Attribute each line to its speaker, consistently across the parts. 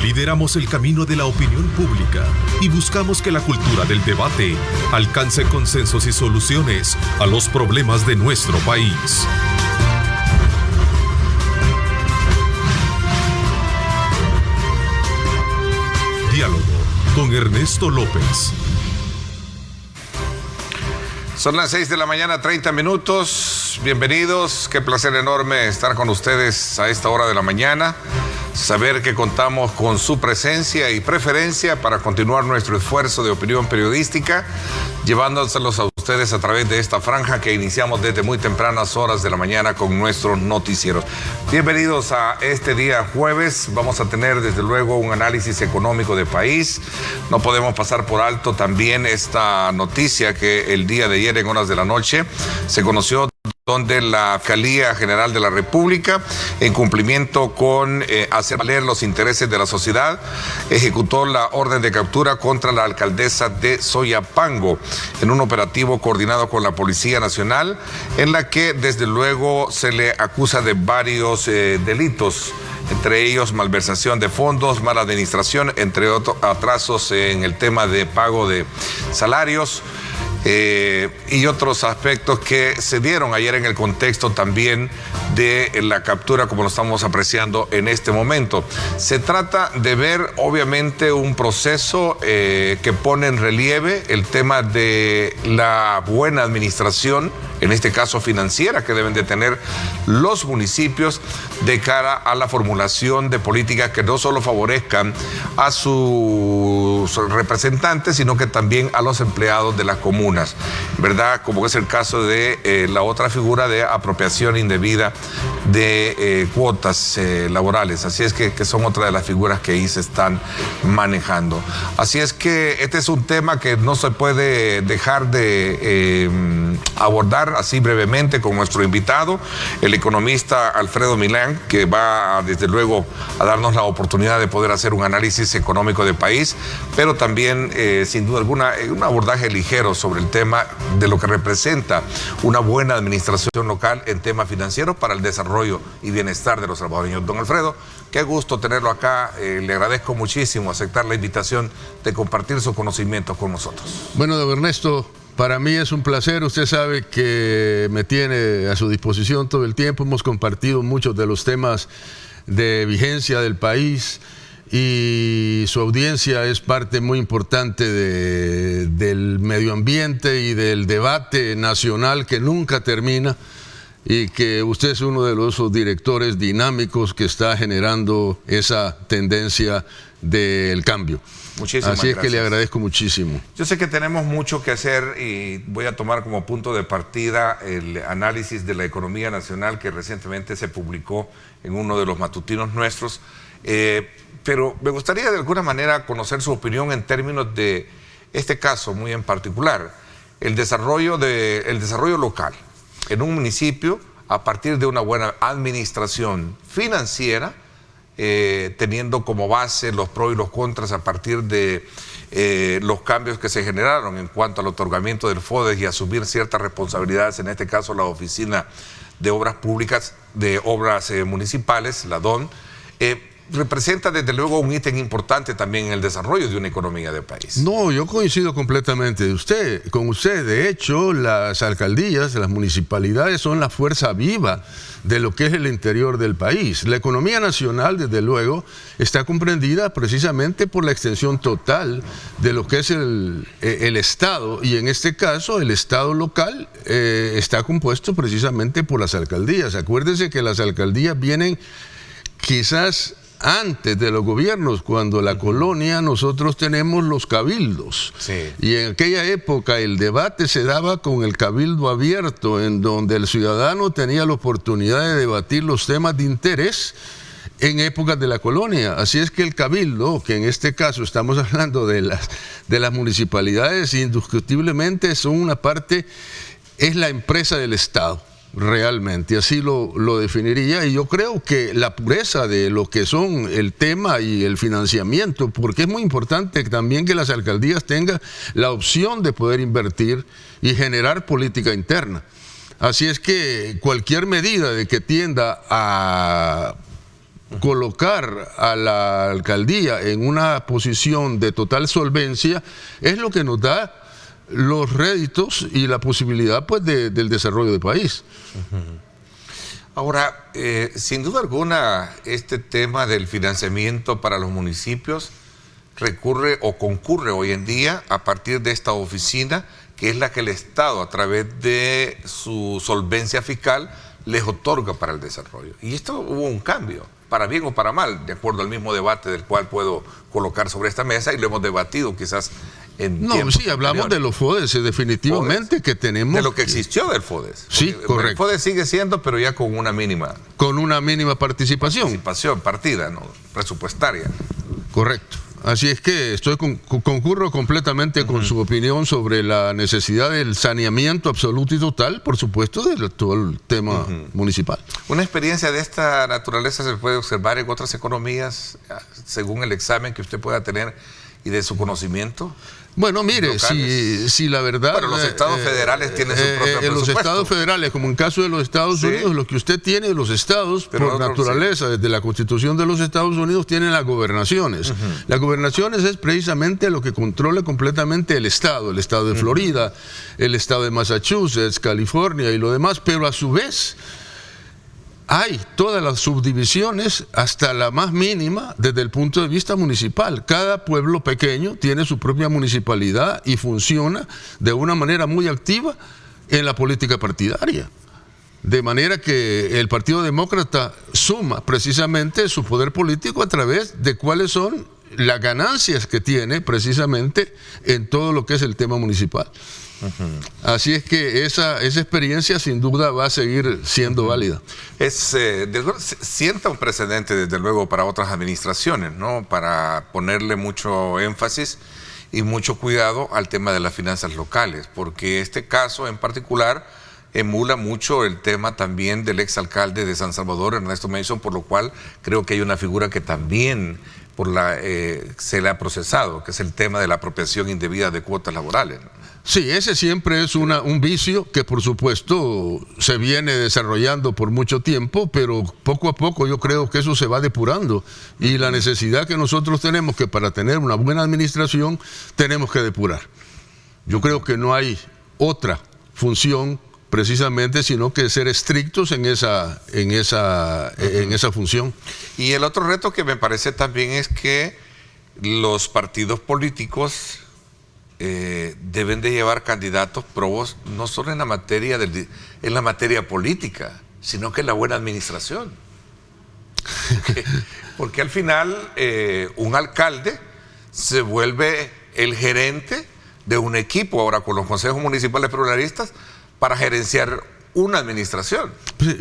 Speaker 1: Lideramos el camino de la opinión pública y buscamos que la cultura del debate alcance consensos y soluciones a los problemas de nuestro país. Diálogo con Ernesto López.
Speaker 2: Son las 6 de la mañana, 30 minutos. Bienvenidos. Qué placer enorme estar con ustedes a esta hora de la mañana. Saber que contamos con su presencia y preferencia para continuar nuestro esfuerzo de opinión periodística, llevándoselos a ustedes a través de esta franja que iniciamos desde muy tempranas horas de la mañana con nuestros noticieros. Bienvenidos a este día jueves. Vamos a tener desde luego un análisis económico de país. No podemos pasar por alto también esta noticia que el día de ayer en horas de la noche se conoció, donde la Fiscalía General de la República, en cumplimiento con hacer valer los intereses de la sociedad, ejecutó la orden de captura contra la alcaldesa de Soyapango en un operativo coordinado con la Policía Nacional, en la que desde luego se le acusa de varios delitos, entre ellos malversación de fondos, mala administración, entre otros atrasos en el tema de pago de salarios, y otros aspectos que se dieron ayer en el contexto también de la captura, como lo estamos apreciando en este momento. Se trata de ver obviamente un proceso que pone en relieve el tema de la buena administración, en este caso financiera, que deben de tener los municipios de cara a la formulación de políticas que no solo favorezcan a sus representantes, sino que también a los empleados de las comunas, ¿verdad? Como es el caso de la otra figura de apropiación indebida de cuotas laborales. Así es que son otra de las figuras que ahí se están manejando. Así es que este es un tema que no se puede dejar de abordar así brevemente con nuestro invitado, el economista Alfredo Milán, que va desde luego a darnos la oportunidad de poder hacer un análisis económico de país, pero también sin duda alguna un abordaje ligero sobre el tema de lo que representa una buena administración local en temas financieros para el desarrollo y bienestar de los salvadoreños. Don Alfredo, qué gusto tenerlo acá. Le agradezco muchísimo aceptar la invitación de compartir sus conocimientos con nosotros.
Speaker 3: Bueno, don Ernesto, para mí es un placer. Usted sabe que me tiene a su disposición todo el tiempo. Hemos compartido muchos de los temas de vigencia del país y su audiencia es parte muy importante del medio ambiente y del debate nacional que nunca termina, y que usted es uno de los directores dinámicos que está generando esa tendencia del cambio.
Speaker 2: Muchísimas
Speaker 3: Así es
Speaker 2: gracias.
Speaker 3: que le agradezco muchísimo.
Speaker 2: Yo sé que tenemos mucho que hacer y voy a tomar como punto de partida el análisis de la economía nacional que recientemente se publicó en uno de los matutinos nuestros, pero me gustaría de alguna manera conocer su opinión en términos de este caso muy en particular, el desarrollo local en un municipio a partir de una buena administración financiera, teniendo como base los pros y los contras a partir de los cambios que se generaron en cuanto al otorgamiento del FODES y asumir ciertas responsabilidades, en este caso la Oficina de Obras Públicas, de Obras Municipales, la DON, representa desde luego un ítem importante también en el desarrollo de una economía de país.
Speaker 3: No, yo coincido completamente con usted. De hecho, las alcaldías, las municipalidades son la fuerza viva de lo que es el interior del país. La economía nacional, desde luego, está comprendida precisamente por la extensión total de lo que es el Estado, y en este caso el Estado local está compuesto precisamente por las alcaldías. Acuérdense que las alcaldías vienen quizás antes de los gobiernos. Cuando la colonia nosotros tenemos los cabildos,
Speaker 2: sí,
Speaker 3: y en aquella época el debate se daba con el cabildo abierto, en donde el ciudadano tenía la oportunidad de debatir los temas de interés en épocas de la colonia. Así es que el cabildo, que en este caso estamos hablando de las municipalidades, indiscutiblemente son una parte, es la empresa del Estado. Realmente, así lo definiría, y yo creo que la pureza de lo que son el tema y el financiamiento, porque es muy importante también que las alcaldías tengan la opción de poder invertir y generar política interna. Así es que cualquier medida de que tienda a colocar a la alcaldía en una posición de total solvencia es lo que nos da los réditos y la posibilidad pues del desarrollo del país.
Speaker 2: Ahora, sin duda alguna, este tema del financiamiento para los municipios recurre o concurre hoy en día a partir de esta oficina, que es la que el Estado, a través de su solvencia fiscal, les otorga para el desarrollo. Y esto hubo un cambio, para bien o para mal, de acuerdo al mismo debate del cual puedo colocar sobre esta mesa, y lo hemos debatido quizás en
Speaker 3: No, sí, hablamos de los FODES, definitivamente,
Speaker 2: FODES,
Speaker 3: que tenemos...
Speaker 2: de lo que existió del FODES.
Speaker 3: Sí, correcto.
Speaker 2: El FODES sigue siendo, pero ya con una mínima...
Speaker 3: Con una mínima participación.
Speaker 2: Partida, ¿no? Presupuestaria.
Speaker 3: Correcto. Así es que concurro completamente con su opinión sobre la necesidad del saneamiento absoluto y total, por supuesto, del todo el tema municipal.
Speaker 2: ¿Una experiencia de esta naturaleza se puede observar en otras economías, según el examen que usted pueda tener y de su conocimiento?
Speaker 3: Bueno, mire, si la verdad...
Speaker 2: Bueno, los estados federales tienen su propio presupuesto.
Speaker 3: Los estados federales, como en caso de los Estados Unidos, lo que usted tiene de los estados, pero por naturaleza, desde la Constitución de los Estados Unidos, tienen las gobernaciones. Las gobernaciones es precisamente lo que controla completamente el estado de Florida, el estado de Massachusetts, California y lo demás, pero a su vez... hay todas las subdivisiones, hasta la más mínima, desde el punto de vista municipal. Cada pueblo pequeño tiene su propia municipalidad y funciona de una manera muy activa en la política partidaria. De manera que el Partido Demócrata suma precisamente su poder político a través de cuáles son las ganancias que tiene precisamente en todo lo que es el tema municipal. Así es que esa experiencia sin duda va a seguir siendo válida.
Speaker 2: Sienta un precedente desde luego para otras administraciones, ¿no? Para ponerle mucho énfasis y mucho cuidado al tema de las finanzas locales, porque este caso en particular emula mucho el tema también del exalcalde de San Salvador, Ernesto Mason, por lo cual creo que hay una figura que también se le ha procesado, que es el tema de la apropiación indebida de cuotas laborales, ¿no?
Speaker 3: Sí, ese siempre es un vicio que por supuesto se viene desarrollando por mucho tiempo, pero poco a poco yo creo que eso se va depurando y la necesidad que nosotros tenemos que para tener una buena administración tenemos que depurar. Yo creo que no hay otra función precisamente sino que ser estrictos en esa función.
Speaker 2: Y el otro reto que me parece también es que los partidos políticos deben de llevar candidatos probos no solo en la materia política, sino que en la buena administración. Porque al final un alcalde se vuelve el gerente de un equipo, ahora con los consejos municipales pluralistas, para gerenciar una administración.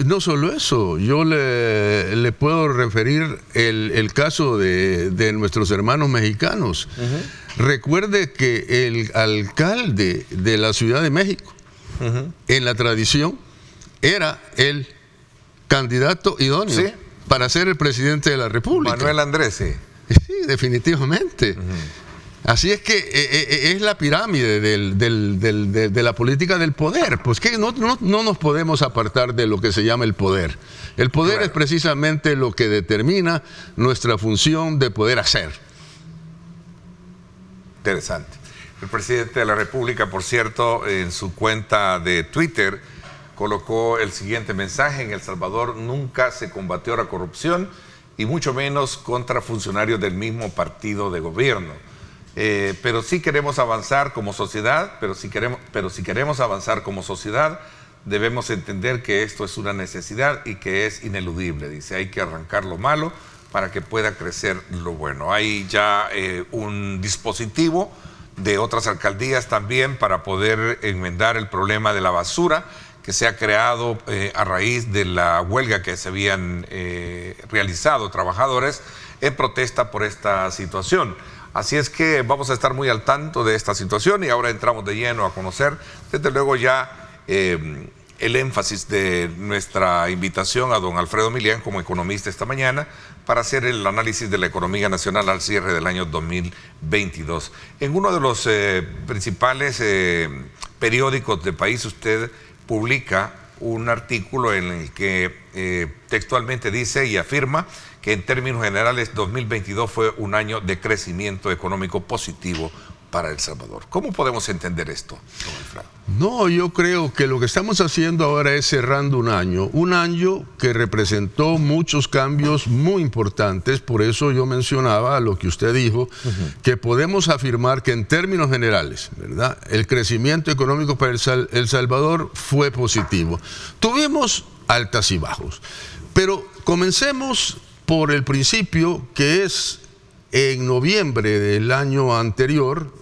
Speaker 3: No solo eso, yo le puedo referir el caso de nuestros hermanos mexicanos. Recuerde que el alcalde de la Ciudad de México, en la tradición, era el candidato idóneo para ser el presidente de la República.
Speaker 2: Manuel Andrés, sí.
Speaker 3: Sí, definitivamente. Así es que es la pirámide de la política del poder. Pues que no nos podemos apartar de lo que se llama el poder. El poder es precisamente lo que determina nuestra función de poder hacer.
Speaker 2: Interesante. El presidente de la República, por cierto, en su cuenta de Twitter, colocó el siguiente mensaje: en El Salvador nunca se combatió la corrupción y mucho menos contra funcionarios del mismo partido de gobierno. Pero sí queremos avanzar como sociedad, pero si queremos avanzar como sociedad, debemos entender que esto es una necesidad y que es ineludible. Dice, hay que arrancar lo malo para que pueda crecer lo bueno. Hay ya un dispositivo de otras alcaldías también para poder enmendar el problema de la basura que se ha creado a raíz de la huelga que se habían realizado trabajadores en protesta por esta situación. Así es que vamos a estar muy al tanto de esta situación y ahora entramos de lleno a conocer, desde luego ya el énfasis de nuestra invitación a don Alfredo Milián como economista esta mañana para hacer el análisis de la economía nacional al cierre del año 2022. En uno de los principales periódicos del país usted publica un artículo en el que textualmente dice y afirma que en términos generales 2022 fue un año de crecimiento económico positivo para El Salvador. ¿Cómo podemos entender esto, don Alfredo?
Speaker 3: No, yo creo que lo que estamos haciendo ahora es cerrando un año que representó muchos cambios muy importantes. Por eso yo mencionaba lo que usted dijo, que podemos afirmar que en términos generales, ¿verdad?, el crecimiento económico para El Salvador fue positivo. Tuvimos altas y bajos, pero comencemos por el principio, que es en noviembre del año anterior,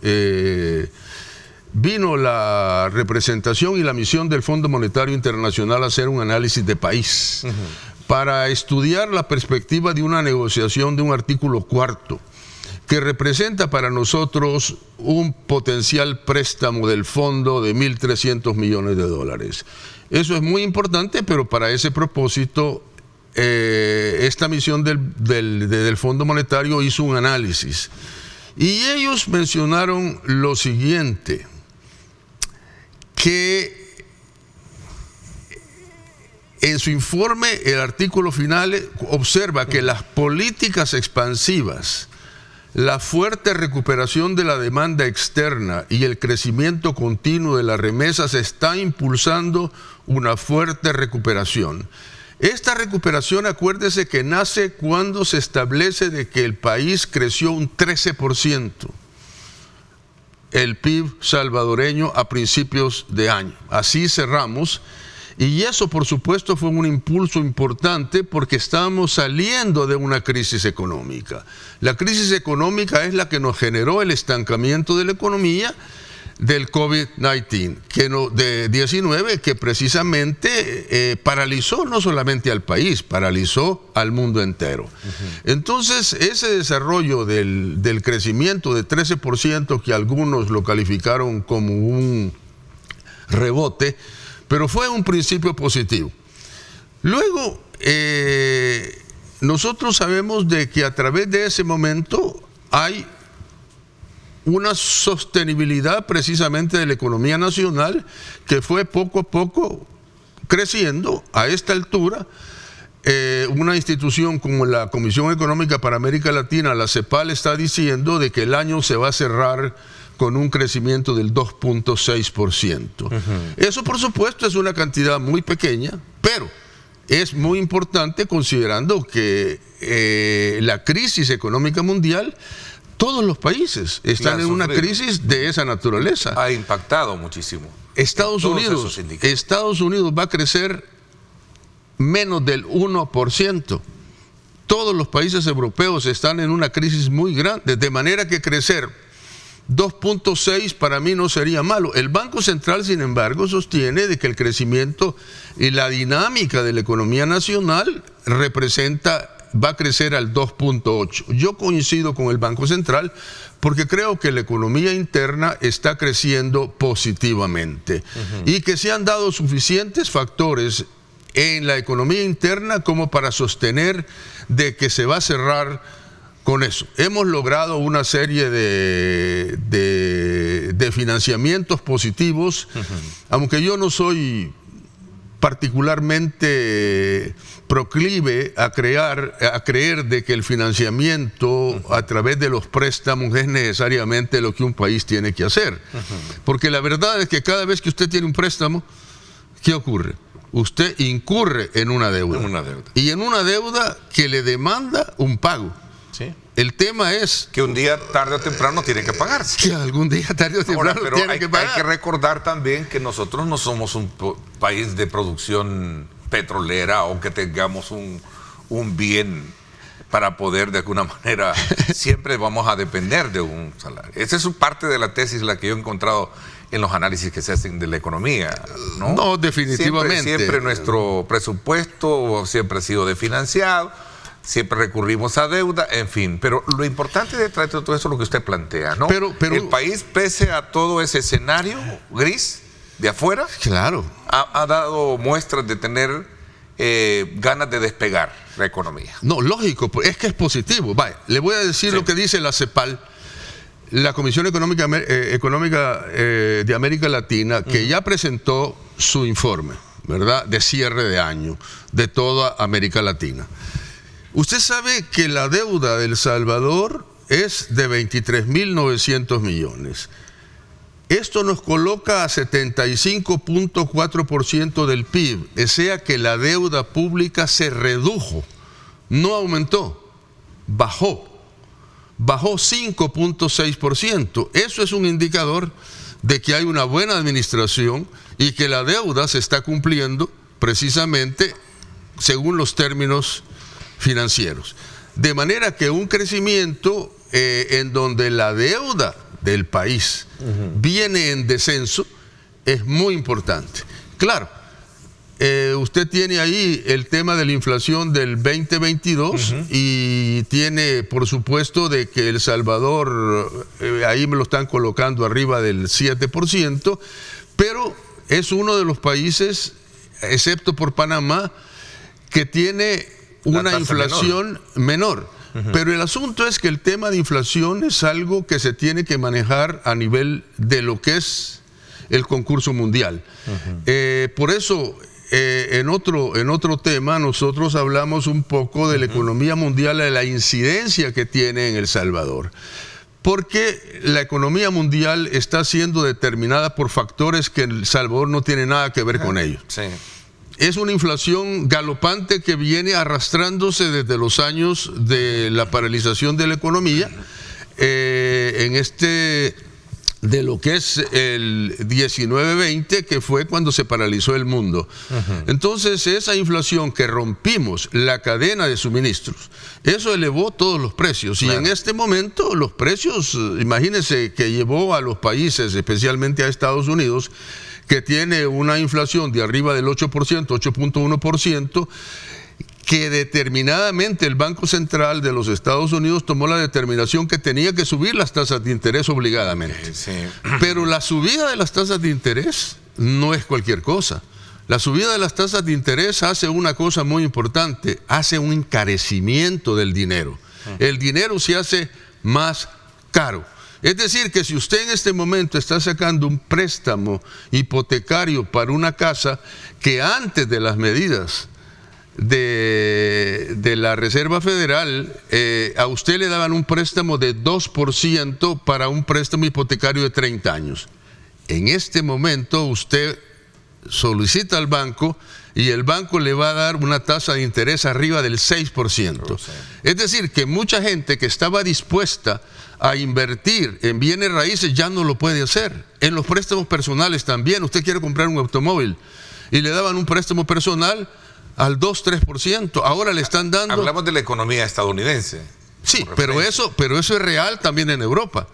Speaker 3: vino la representación y la misión del Fondo Monetario Internacional a hacer un análisis de país para estudiar la perspectiva de una negociación de un artículo 4 que representa para nosotros un potencial préstamo del fondo de 1.300 millones de dólares. Eso es muy importante, pero para ese propósito esta misión del Fondo Monetario hizo un análisis y ellos mencionaron lo siguiente, que en su informe el artículo final observa que las políticas expansivas, la fuerte recuperación de la demanda externa y el crecimiento continuo de las remesas están impulsando una fuerte recuperación. Esta recuperación, acuérdese que nace cuando se establece de que el país creció un 13%, el PIB salvadoreño a principios de año. Así cerramos, y eso por supuesto fue un impulso importante porque estábamos saliendo de una crisis económica. La crisis económica es la que nos generó el estancamiento de la economía del COVID-19, de 19, que precisamente paralizó no solamente al país, paralizó al mundo entero. Entonces, ese desarrollo del crecimiento de 13%, que algunos lo calificaron como un rebote, pero fue un principio positivo. Luego, nosotros sabemos de que a través de ese momento hay una sostenibilidad precisamente de la economía nacional que fue poco a poco creciendo. A esta altura, una institución como la Comisión Económica para América Latina, la CEPAL, está diciendo de que el año se va a cerrar con un crecimiento del 2.6%. Eso, por supuesto, es una cantidad muy pequeña, pero es muy importante considerando que la crisis económica mundial, todos los países están en una crisis de esa naturaleza.
Speaker 2: Ha impactado muchísimo.
Speaker 3: Estados Unidos va a crecer menos del 1%. Todos los países europeos están en una crisis muy grande, de manera que crecer 2.6 para mí no sería malo. El Banco Central, sin embargo, sostiene de que el crecimiento y la dinámica de la economía nacional va a crecer al 2.8. Yo coincido con el Banco Central porque creo que la economía interna está creciendo positivamente y que se han dado suficientes factores en la economía interna como para sostener de que se va a cerrar con eso. Hemos logrado una serie de financiamientos positivos, aunque yo no soy particularmente proclive a creer de que el financiamiento a través de los préstamos es necesariamente lo que un país tiene que hacer. Porque la verdad es que cada vez que usted tiene un préstamo, ¿qué ocurre? Usted incurre en una deuda. Y en una deuda que le demanda un pago.
Speaker 2: Sí.
Speaker 3: El tema es
Speaker 2: que un día tarde o temprano tiene que pagarse.
Speaker 3: Que algún día tarde o temprano tiene que pagar.
Speaker 2: Hay que recordar también que nosotros no somos un país de producción petrolera o que tengamos un bien para poder de alguna manera, siempre vamos a depender de un salario. Esa es parte de la tesis la que yo he encontrado en los análisis que se hacen de la economía, ¿no?
Speaker 3: No, definitivamente.
Speaker 2: Siempre nuestro presupuesto siempre ha sido desfinanciado, siempre recurrimos a deuda, en fin. Pero lo importante detrás de todo eso es lo que usted plantea, ¿no?
Speaker 3: Pero
Speaker 2: el país, pese a todo ese escenario gris de afuera,
Speaker 3: claro,
Speaker 2: ha dado muestras de tener ganas de despegar la economía.
Speaker 3: No, lógico, es que es positivo. Vaya, le voy a decir lo que dice la CEPAL, la Comisión Económica de América Latina, que ya presentó su informe, ¿verdad?, de cierre de año de toda América Latina. Usted sabe que la deuda de El Salvador es de 23.900 millones. Esto nos coloca a 75.4% del PIB, o sea que la deuda pública se redujo, no aumentó, bajó 5.6%. Eso es un indicador de que hay una buena administración y que la deuda se está cumpliendo precisamente según los términos financieros. De manera que un crecimiento en donde la deuda del país viene en descenso es muy importante. Claro, usted tiene ahí el tema de la inflación del 2022 y tiene, por supuesto, de que El Salvador, ahí me lo están colocando arriba del 7%, pero es uno de los países, excepto por Panamá, que tiene una inflación menor. Pero el asunto es que el tema de inflación es algo que se tiene que manejar a nivel de lo que es el concurso mundial. Por eso, en otro tema, nosotros hablamos un poco de la economía mundial, de la incidencia que tiene en El Salvador. Porque la economía mundial está siendo determinada por factores que El Salvador no tiene nada que ver con ellos. Sí. Es una inflación galopante que viene arrastrándose desde los años de la paralización de la economía, de lo que es el 19-20, que fue cuando se paralizó el mundo. Entonces, esa inflación que rompimos la cadena de suministros, eso elevó todos los precios. Claro. Y en este momento los precios, imagínense que llevó a los países, especialmente a Estados Unidos, que tiene una inflación de arriba del 8%, 8.1%, que determinadamente el Banco Central de los Estados Unidos tomó la determinación que tenía que subir las tasas de interés obligadamente. Sí. Pero la subida de las tasas de interés no es cualquier cosa. La subida de las tasas de interés hace una cosa muy importante, hace un encarecimiento del dinero. El dinero se hace más caro. Es decir, que si usted en este momento está sacando un préstamo hipotecario para una casa, que antes de las medidas de la Reserva Federal, a usted le daban un préstamo de 2% para un préstamo hipotecario de 30 años. En este momento usted solicita al banco y el banco le va a dar una tasa de interés arriba del 6%. Es decir, que mucha gente que estaba dispuesta a invertir en bienes raíces ya no lo puede hacer. En los préstamos personales también. Usted quiere comprar un automóvil y le daban un préstamo personal al 2-3%. Ahora le están dando...
Speaker 2: Hablamos de la economía estadounidense.
Speaker 3: Sí, pero eso es real también en Europa.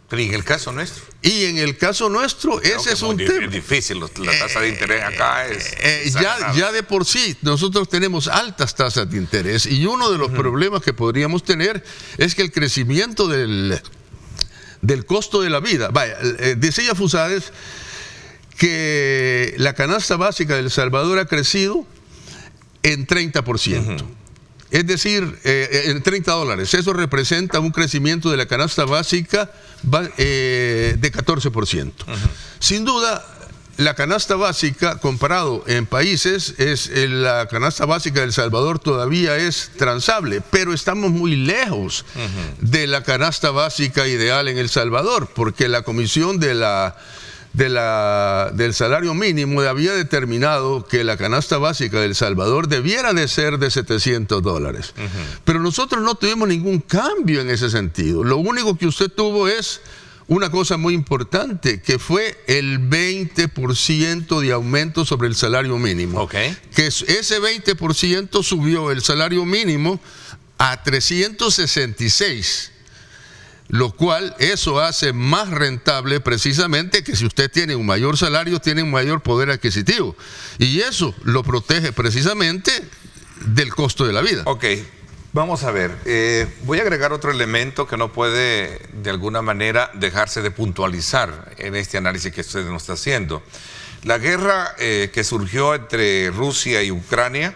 Speaker 2: Pero ¿y en el caso nuestro?
Speaker 3: Y en el caso nuestro, ese es un tema.
Speaker 2: Es difícil, la tasa de interés acá es...
Speaker 3: ya de por sí, nosotros tenemos altas tasas de interés y uno de los problemas que podríamos tener es que el crecimiento del costo de la vida... decía Fusades que la canasta básica de El Salvador ha crecido en 30%. Es decir, en $30. Eso representa un crecimiento de la canasta básica de 14%. Sin duda, la canasta básica, comparado en países, la canasta básica de El Salvador todavía es transable, pero estamos muy lejos de la canasta básica ideal en El Salvador, porque la Comisión del salario mínimo había determinado que la canasta básica de El Salvador debiera de ser de $700. Pero nosotros no tuvimos ningún cambio en ese sentido. Lo único que usted tuvo es una cosa muy importante, que fue el 20% de aumento sobre el salario mínimo. Que ese 20% subió el salario mínimo a 366. Lo cual eso hace más rentable precisamente que si usted tiene un mayor salario, tiene un mayor poder adquisitivo. Y eso lo protege precisamente del costo de la vida.
Speaker 2: Ok, vamos a ver. Voy a agregar otro elemento que no puede de alguna manera dejarse de puntualizar en este análisis que usted nos está haciendo. La guerra que surgió entre Rusia y Ucrania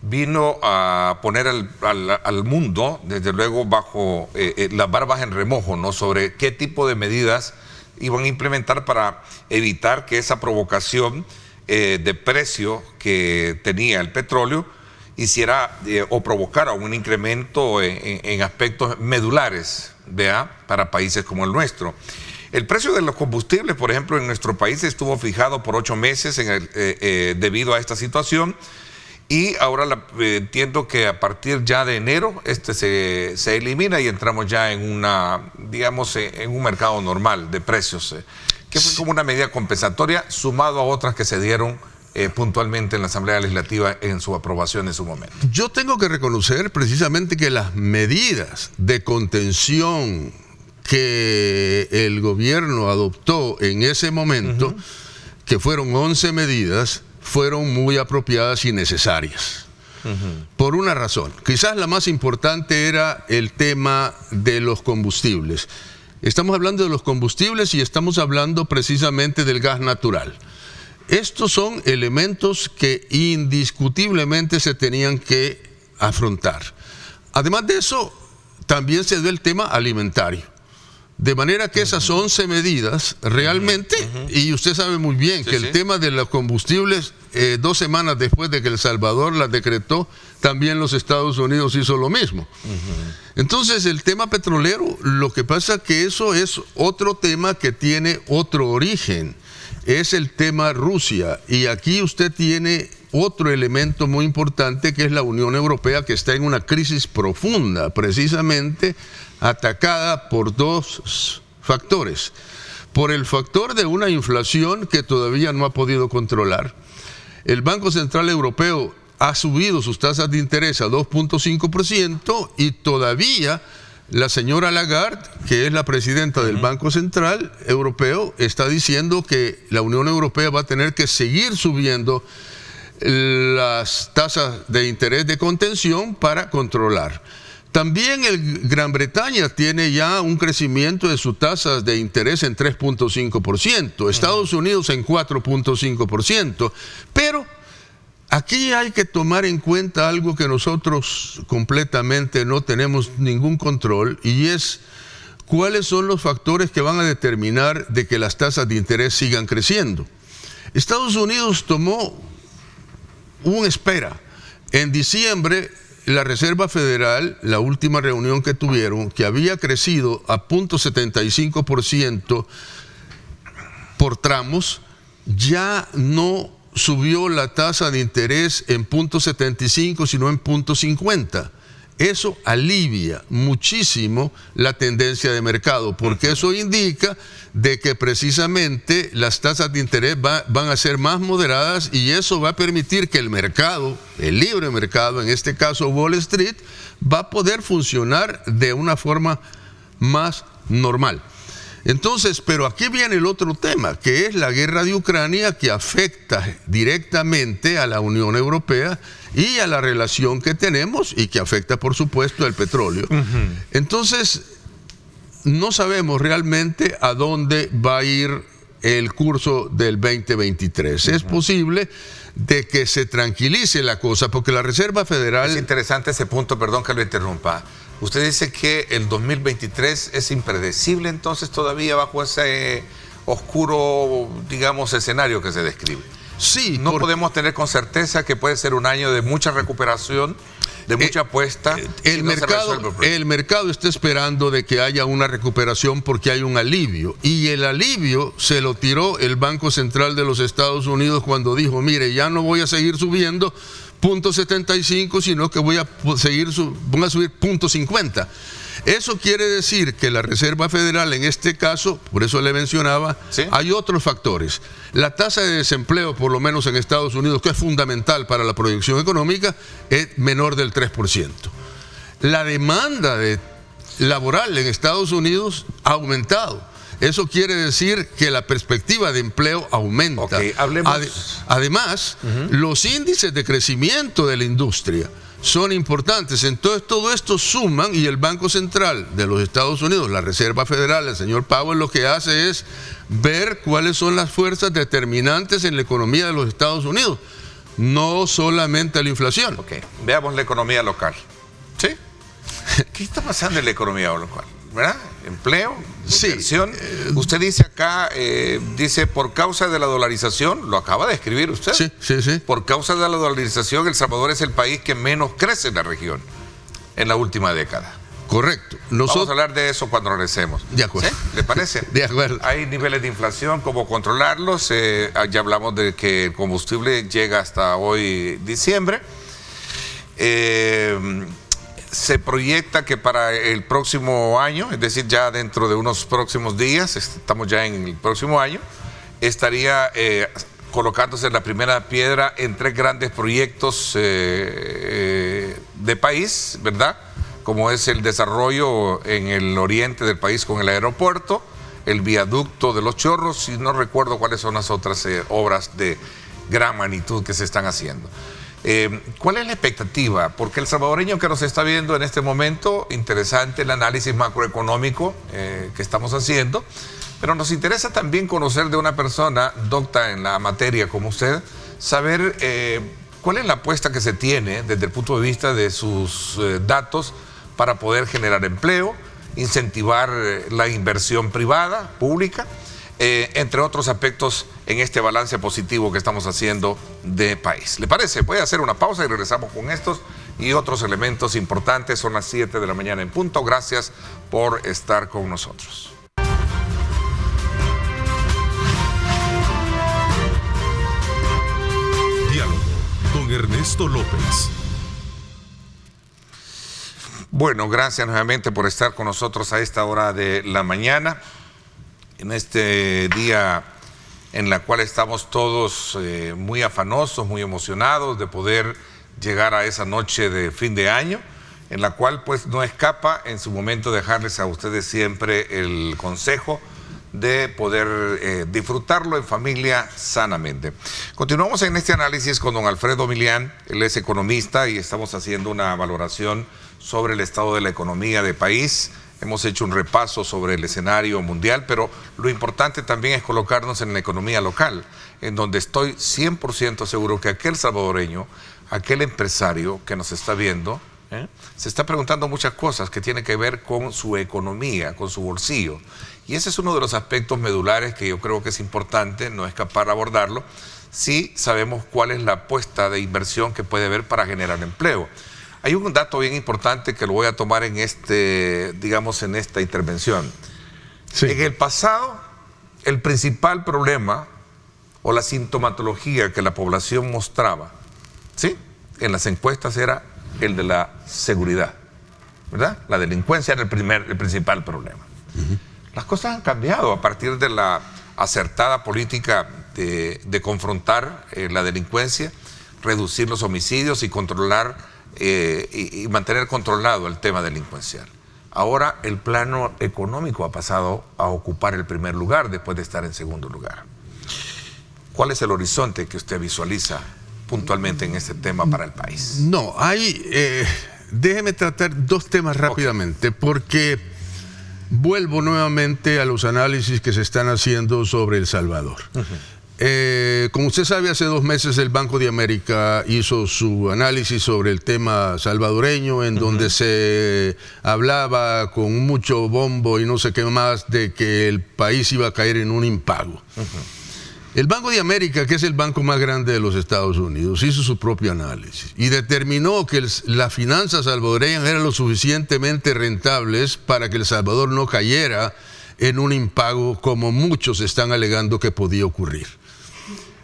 Speaker 2: vino a poner al mundo, desde luego, bajo las barbas en remojo, ¿no?, sobre qué tipo de medidas iban a implementar para evitar que esa provocación de precio que tenía el petróleo hiciera o provocara un incremento en aspectos medulares, ¿vea?, para países como el nuestro. El precio de los combustibles, por ejemplo, en nuestro país estuvo fijado por 8 meses debido a esta situación, y ahora entiendo que a partir ya de enero se elimina y entramos ya en en un mercado normal de precios, que fue como una medida compensatoria sumado a otras que se dieron puntualmente en la Asamblea Legislativa en su aprobación en su momento.
Speaker 3: Yo tengo que reconocer precisamente que las medidas de contención que el gobierno adoptó en ese momento, que fueron 11 medidas, fueron muy apropiadas y necesarias. Por una razón. Quizás la más importante era el tema de los combustibles. Estamos hablando de los combustibles y estamos hablando precisamente del gas natural. Estos son elementos que indiscutiblemente se tenían que afrontar. Además de eso, también se dio el tema alimentario. De manera que esas 11 medidas realmente, y usted sabe muy bien que el tema de los combustibles, 2 semanas después de que El Salvador las decretó, también los Estados Unidos hizo lo mismo. Entonces el tema petrolero, lo que pasa que eso es otro tema que tiene otro origen. Es el tema Rusia, y aquí usted tiene otro elemento muy importante, que es la Unión Europea, que está en una crisis profunda, precisamente atacada por 2 factores. Por el factor de una inflación que todavía no ha podido controlar. El Banco Central Europeo ha subido sus tasas de interés a 2.5% y todavía la señora Lagarde, que es la presidenta del Banco Central Europeo, está diciendo que la Unión Europea va a tener que seguir subiendo las tasas de interés de contención para controlar. También Gran Bretaña tiene ya un crecimiento de sus tasas de interés en 3.5%, Estados Unidos en 4.5%, pero aquí hay que tomar en cuenta algo que nosotros completamente no tenemos ningún control, y es cuáles son los factores que van a determinar de que las tasas de interés sigan creciendo. Estados Unidos tomó un espera. En diciembre, la Reserva Federal, la última reunión que tuvieron, que había crecido a 0.75% por tramos, ya no subió la tasa de interés en 0.75, sino en 0.50. Eso alivia muchísimo la tendencia de mercado, porque eso indica de que precisamente las tasas de interés van a ser más moderadas, y eso va a permitir que el mercado, el libre mercado, en este caso Wall Street, va a poder funcionar de una forma más normal. Entonces, pero aquí viene el otro tema, que es la guerra de Ucrania, que afecta directamente a la Unión Europea y a la relación que tenemos, y que afecta, por supuesto, al petróleo. Entonces, no sabemos realmente a dónde va a ir el curso del 2023. Es posible de que se tranquilice la cosa, porque la Reserva Federal...
Speaker 2: Es interesante ese punto, perdón que lo interrumpa. Usted dice que el 2023 es impredecible, entonces, todavía bajo ese oscuro, digamos, escenario que se describe.
Speaker 3: Sí.
Speaker 2: No podemos tener con certeza que puede ser un año de mucha recuperación, de mucha apuesta.
Speaker 3: El mercado está esperando de que haya una recuperación porque hay un alivio. Y el alivio se lo tiró el Banco Central de los Estados Unidos cuando dijo, mire, ya no voy a seguir subiendo 0.75, sino que voy a subir 0.50. Eso quiere decir que la Reserva Federal, en este caso, por eso le mencionaba, ¿sí?, hay otros factores. La tasa de desempleo, por lo menos en Estados Unidos, que es fundamental para la proyección económica, es menor del 3%. La demanda laboral en Estados Unidos ha aumentado. Eso quiere decir que la perspectiva de empleo aumenta.
Speaker 2: Okay, hablemos.
Speaker 3: Además, los índices de crecimiento de la industria son importantes. Entonces, todo esto suman, y el Banco Central de los Estados Unidos, la Reserva Federal, el señor Powell, lo que hace es ver cuáles son las fuerzas determinantes en la economía de los Estados Unidos, no solamente la inflación.
Speaker 2: Ok, veamos la economía local. ¿Sí? ¿Qué está pasando en la economía local? ¿verdad? Empleo,
Speaker 3: Sí.
Speaker 2: inversión. Usted dice acá, dice, por causa de la dolarización, lo acaba de escribir usted.
Speaker 3: Sí, sí, sí.
Speaker 2: Por causa de la dolarización, El Salvador es el país que menos crece en la región en la última década.
Speaker 3: Correcto.
Speaker 2: Vamos a hablar de eso cuando regresemos.
Speaker 3: De acuerdo.
Speaker 2: ¿Sí? ¿Le parece?
Speaker 3: De acuerdo.
Speaker 2: Hay niveles de inflación, ¿cómo controlarlos? Ya hablamos de que el combustible llega hasta hoy, diciembre. Se proyecta que para el próximo año, es decir, ya dentro de unos próximos días, estamos ya en el próximo año, estaría colocándose la primera piedra en 3 grandes proyectos de país, ¿verdad? Como es el desarrollo en el oriente del país con el aeropuerto, el viaducto de Los Chorros, y no recuerdo cuáles son las otras obras de gran magnitud que se están haciendo. ¿Cuál es la expectativa? Porque el salvadoreño que nos está viendo en este momento, interesante el análisis macroeconómico que estamos haciendo, pero nos interesa también conocer de una persona docta en la materia como usted, saber cuál es la apuesta que se tiene desde el punto de vista de sus datos para poder generar empleo, incentivar la inversión privada, pública, entre otros aspectos en este balance positivo que estamos haciendo de país. ¿Le parece? Voy a hacer una pausa y regresamos con estos y otros elementos importantes. Son las 7 de la mañana en punto. Gracias por estar con nosotros.
Speaker 1: Diálogo con Ernesto López.
Speaker 2: Bueno, gracias nuevamente por estar con nosotros a esta hora de la mañana, en este día en la cual estamos todos muy afanosos, muy emocionados de poder llegar a esa noche de fin de año, en la cual pues no escapa en su momento dejarles a ustedes siempre el consejo de poder disfrutarlo en familia sanamente. Continuamos en este análisis con don Alfredo Milián. Él es economista y estamos haciendo una valoración sobre el estado de la economía del país. Hemos hecho un repaso sobre el escenario mundial, pero lo importante también es colocarnos en la economía local, en donde estoy 100% seguro que aquel salvadoreño, aquel empresario que nos está viendo, se está preguntando muchas cosas que tienen que ver con su economía, con su bolsillo. Y ese es uno de los aspectos medulares que yo creo que es importante no escapar a abordarlo, si sabemos cuál es la apuesta de inversión que puede haber para generar empleo. Hay un dato bien importante que lo voy a tomar en en esta intervención. Sí. En el pasado, el principal problema o la sintomatología que la población mostraba, ¿sí?, en las encuestas era el de la seguridad, ¿verdad? La delincuencia era el principal problema. Las cosas han cambiado a partir de la acertada política de confrontar la delincuencia, reducir los homicidios y controlar y mantener controlado el tema delincuencial. Ahora el plano económico ha pasado a ocupar el primer lugar después de estar en segundo lugar. ¿Cuál es el horizonte que usted visualiza puntualmente en este tema para el país?
Speaker 3: No, déjeme tratar 2 temas rápidamente, porque vuelvo nuevamente a los análisis que se están haciendo sobre El Salvador. Como usted sabe, hace 2 meses el Banco de América hizo su análisis sobre el tema salvadoreño, en donde se hablaba con mucho bombo y no sé qué más de que el país iba a caer en un impago. El Banco de América, que es el banco más grande de los Estados Unidos, hizo su propio análisis y determinó que las finanzas salvadoreñas eran lo suficientemente rentables para que El Salvador no cayera en un impago como muchos están alegando que podía ocurrir.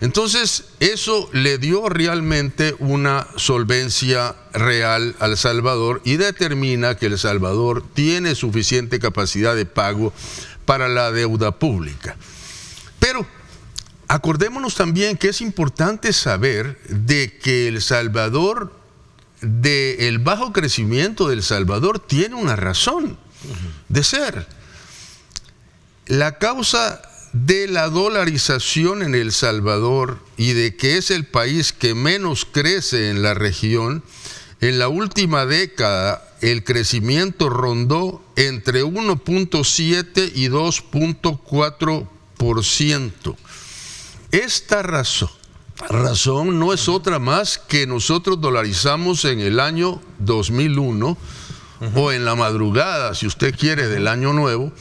Speaker 3: Entonces, eso le dio realmente una solvencia real al Salvador y determina que El Salvador tiene suficiente capacidad de pago para la deuda pública. Pero acordémonos también que es importante saber de que El Salvador, el bajo crecimiento de El Salvador tiene una razón de ser. La causa de la dolarización en El Salvador y de que es el país que menos crece en la región, en la última década el crecimiento rondó entre 1.7 y 2.4%. Esta razón no es otra más que nosotros dolarizamos en el año 2001 o en la madrugada, si usted quiere, del Año Nuevo.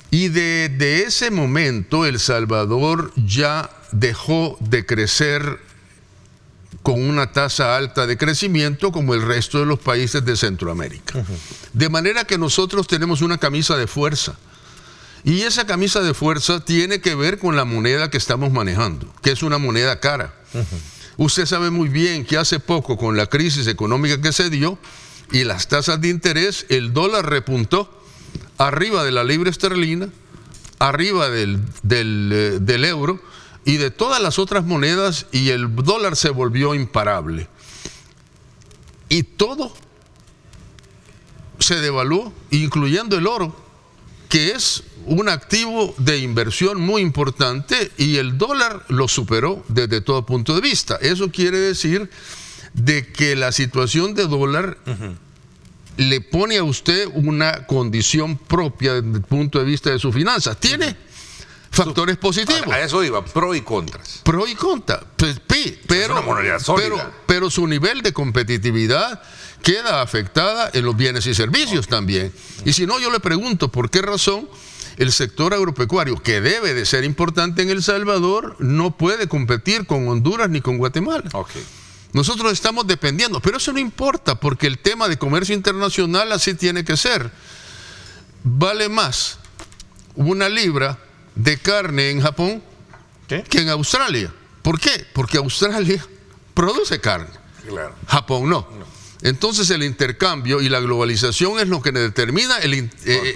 Speaker 3: Y de ese momento El Salvador ya dejó de crecer con una tasa alta de crecimiento como el resto de los países de Centroamérica. De manera que nosotros tenemos una camisa de fuerza. Y esa camisa de fuerza tiene que ver con la moneda que estamos manejando, que es una moneda cara. Usted sabe muy bien que hace poco, con la crisis económica que se dio y las tasas de interés, el dólar repuntó arriba de la libra esterlina, arriba del euro y de todas las otras monedas, y el dólar se volvió imparable. Y todo se devaluó, incluyendo el oro, que es un activo de inversión muy importante, y el dólar lo superó desde todo punto de vista. Eso quiere decir de que la situación de dólar le pone a usted una condición propia desde el punto de vista de sus finanzas. Tiene factores positivos.
Speaker 2: A eso iba, pro y contras.
Speaker 3: Pro y contra.
Speaker 2: Es una moneda sólida.
Speaker 3: Pero su nivel de competitividad queda afectada en los bienes y servicios también. Y si no, yo le pregunto, ¿por qué razón el sector agropecuario, que debe de ser importante en El Salvador, no puede competir con Honduras ni con Guatemala? Nosotros estamos dependiendo, pero eso no importa, porque el tema de comercio internacional así tiene que ser. Vale más una libra de carne en Japón que en Australia. ¿Por qué? Porque Australia produce carne.
Speaker 2: Claro.
Speaker 3: Japón no. Entonces el intercambio y la globalización es lo que determina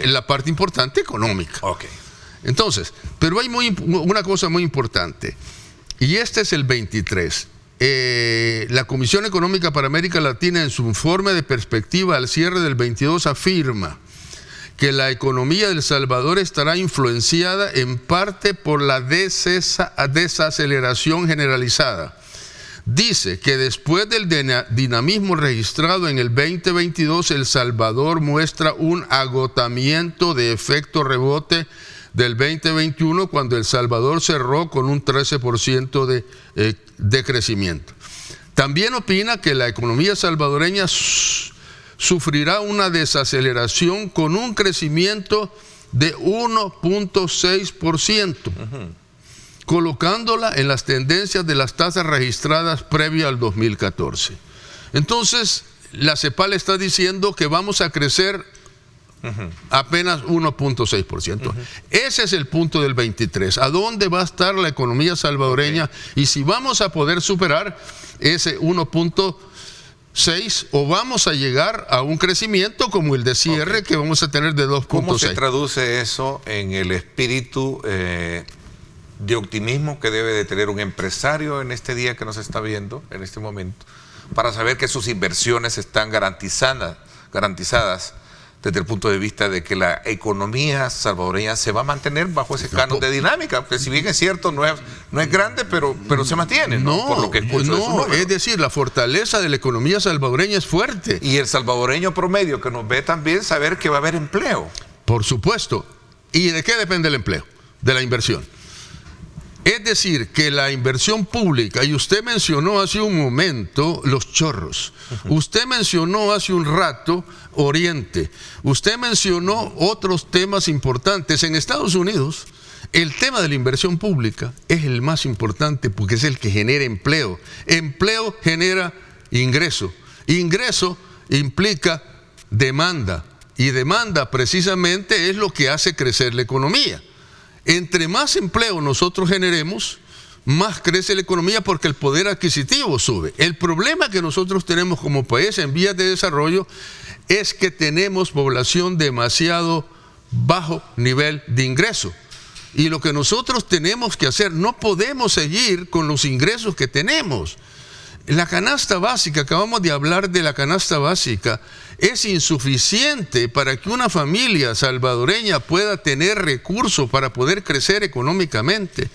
Speaker 3: la parte importante económica. Entonces, pero hay una cosa muy importante, y este es el 23. La Comisión Económica para América Latina, en su informe de perspectiva al cierre del 22, afirma que la economía de El Salvador estará influenciada en parte por la desaceleración generalizada. Dice que después del dinamismo registrado en el 2022, El Salvador muestra un agotamiento de efecto rebote del 2021, cuando El Salvador cerró con un 13% de crecimiento. También opina que la economía salvadoreña sufrirá una desaceleración con un crecimiento de 1.6%, colocándola en las tendencias de las tasas registradas previo al 2014. Entonces, la CEPAL está diciendo que vamos a crecer apenas 1.6%. Ese es el punto del 23. ¿A dónde va a estar la economía salvadoreña? Y si vamos a poder superar ese 1.6 o vamos a llegar a un crecimiento como el de cierre que vamos a tener de 2.6.
Speaker 2: ¿Cómo se traduce eso en el espíritu de optimismo que debe de tener un empresario en este día que nos está viendo, en este momento, para saber que sus inversiones están garantizadas desde el punto de vista de que la economía salvadoreña se va a mantener bajo ese canon de dinámica? Que si bien es cierto, no es grande, pero se mantiene, ¿no? Por lo que escucho
Speaker 3: es decir, la fortaleza de la economía salvadoreña es fuerte.
Speaker 2: Y el salvadoreño promedio que nos ve también, saber que va a haber empleo.
Speaker 3: Por supuesto. ¿Y de qué depende el empleo? De la inversión. Es decir, que la inversión pública, y usted mencionó hace un momento los chorros, usted mencionó hace un rato Oriente, usted mencionó otros temas importantes. En Estados Unidos, el tema de la inversión pública es el más importante porque es el que genera empleo. Empleo genera ingreso. Ingreso implica demanda, y demanda precisamente es lo que hace crecer la economía. Entre más empleo nosotros generemos, más crece la economía porque el poder adquisitivo sube. El problema que nosotros tenemos como país en vías de desarrollo es que tenemos población demasiado bajo nivel de ingreso. Y lo que nosotros tenemos que hacer, no podemos seguir con los ingresos que tenemos. La canasta básica, acabamos de hablar de la canasta básica, es insuficiente para que una familia salvadoreña pueda tener recursos para poder crecer económicamente.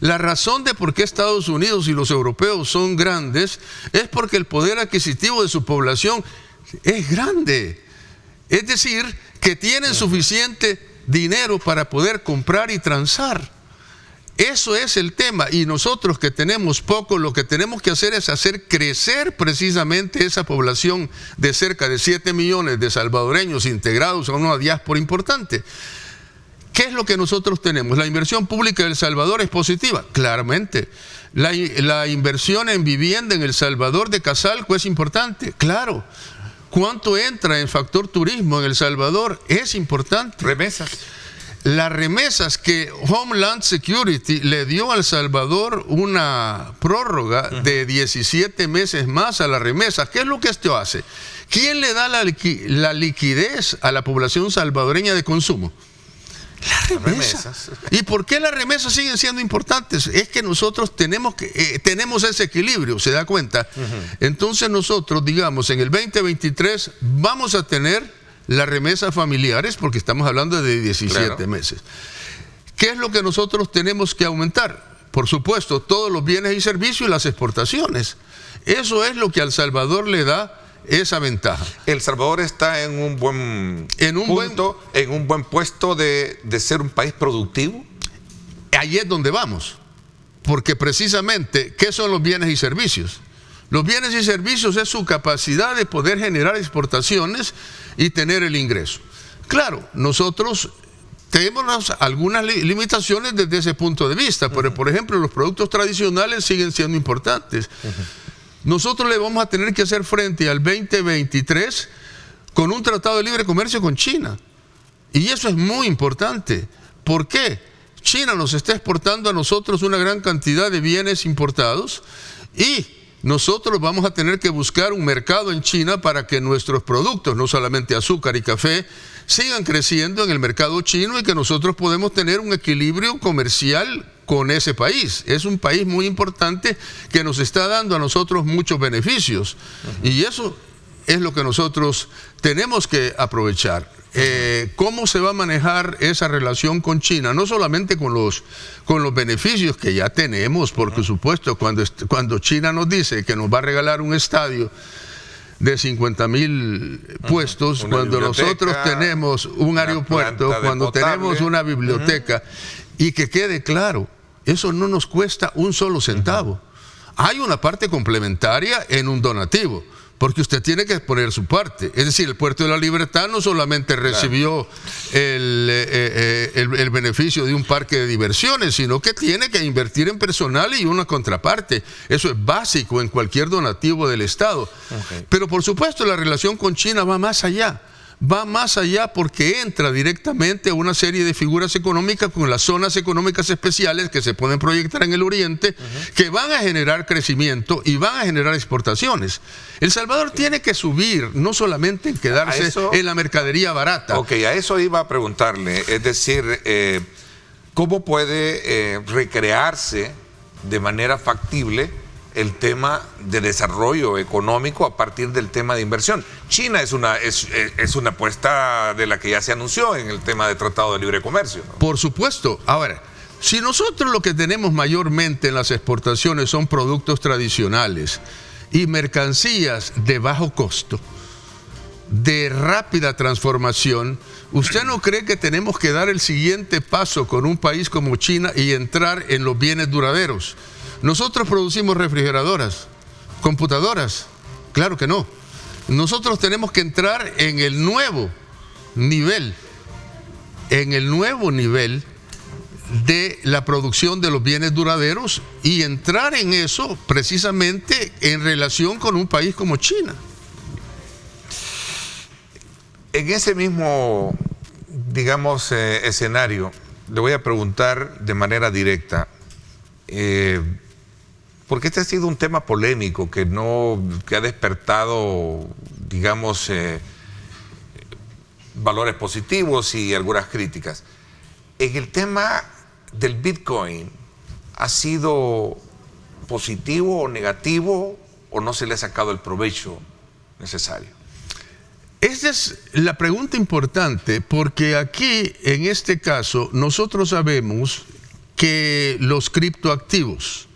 Speaker 3: La razón de por qué Estados Unidos y los europeos son grandes es porque el poder adquisitivo de su población es grande. Es decir, que tienen suficiente dinero para poder comprar y transar. Eso es el tema, y nosotros que tenemos poco, lo que tenemos que hacer es hacer crecer precisamente esa población de cerca de 7 millones de salvadoreños integrados a una diáspora importante. ¿Qué es lo que nosotros tenemos? La inversión pública de El Salvador es positiva, claramente. La inversión en vivienda en El Salvador de Casalco es importante, claro. ¿Cuánto entra en factor turismo en El Salvador? Es importante.
Speaker 2: Remesas.
Speaker 3: Las remesas que Homeland Security le dio a El Salvador una prórroga de 17 meses más a las remesas. ¿Qué es lo que esto hace? ¿Quién le da la liquidez a la población salvadoreña de consumo? Las remesas. ¿Y por qué las remesas siguen siendo importantes? Es que nosotros tenemos ese equilibrio, ¿se da cuenta? Entonces nosotros, digamos, en el 2023 vamos a tener las remesas familiares, porque estamos hablando de 17 meses. ¿Qué es lo que nosotros tenemos que aumentar? Por supuesto, todos los bienes y servicios y las exportaciones. Eso es lo que a El Salvador le da esa ventaja.
Speaker 2: El Salvador está en un buen puesto de ser un país productivo.
Speaker 3: Ahí es donde vamos, porque precisamente, ¿qué son los bienes y servicios? Los bienes y servicios es su capacidad de poder generar exportaciones y tener el ingreso. Claro, nosotros tenemos algunas limitaciones desde ese punto de vista, pero por ejemplo los productos tradicionales siguen siendo importantes. Nosotros le vamos a tener que hacer frente al 2023 con un tratado de libre comercio con China. Y eso es muy importante. ¿Por qué? China nos está exportando a nosotros una gran cantidad de bienes importados y nosotros vamos a tener que buscar un mercado en China para que nuestros productos, no solamente azúcar y café, sigan creciendo en el mercado chino y que nosotros podemos tener un equilibrio comercial con ese país. Es un país muy importante que nos está dando a nosotros muchos beneficios. Y eso es lo que nosotros tenemos que aprovechar. ¿Cómo se va a manejar esa relación con China? No solamente con los beneficios que ya tenemos, por supuesto, cuando China nos dice que nos va a regalar un estadio de 50,000 puestos, cuando nosotros tenemos un aeropuerto, cuando tenemos una biblioteca, y que quede claro, eso no nos cuesta un solo centavo. Hay una parte complementaria en un donativo, porque usted tiene que poner su parte. Es decir, el Puerto de la Libertad no solamente recibió el beneficio de un parque de diversiones, sino que tiene que invertir en personal y una contraparte. Eso es básico en cualquier donativo del Estado. Pero por supuesto la relación con China va más allá. Va más allá porque entra directamente a una serie de figuras económicas con las zonas económicas especiales que se pueden proyectar en el Oriente, que van a generar crecimiento y van a generar exportaciones. El Salvador tiene que subir, no solamente en quedarse en la mercadería barata.
Speaker 2: Ok, a eso iba a preguntarle, es decir, ¿cómo puede recrearse de manera factible el tema de desarrollo económico a partir del tema de inversión? China es una apuesta de la que ya se anunció en el tema de Tratado de Libre Comercio, ¿no?
Speaker 3: Por supuesto. Ahora, si nosotros lo que tenemos mayormente en las exportaciones son productos tradicionales y mercancías de bajo costo, de rápida transformación, ¿usted no cree que tenemos que dar el siguiente paso con un país como China y entrar en los bienes duraderos? Nosotros producimos refrigeradoras, computadoras, claro que no. Nosotros tenemos que entrar en el nuevo nivel, de la producción de los bienes duraderos y entrar en eso precisamente en relación con un país como China.
Speaker 2: En ese mismo, digamos, escenario, le voy a preguntar de manera directa, porque este ha sido un tema polémico que ha despertado, digamos, valores positivos y algunas críticas. En el tema del Bitcoin, ¿ha sido positivo o negativo o no se le ha sacado el provecho necesario?
Speaker 3: Esa es la pregunta importante, porque aquí, en este caso, nosotros sabemos que los criptoactivos,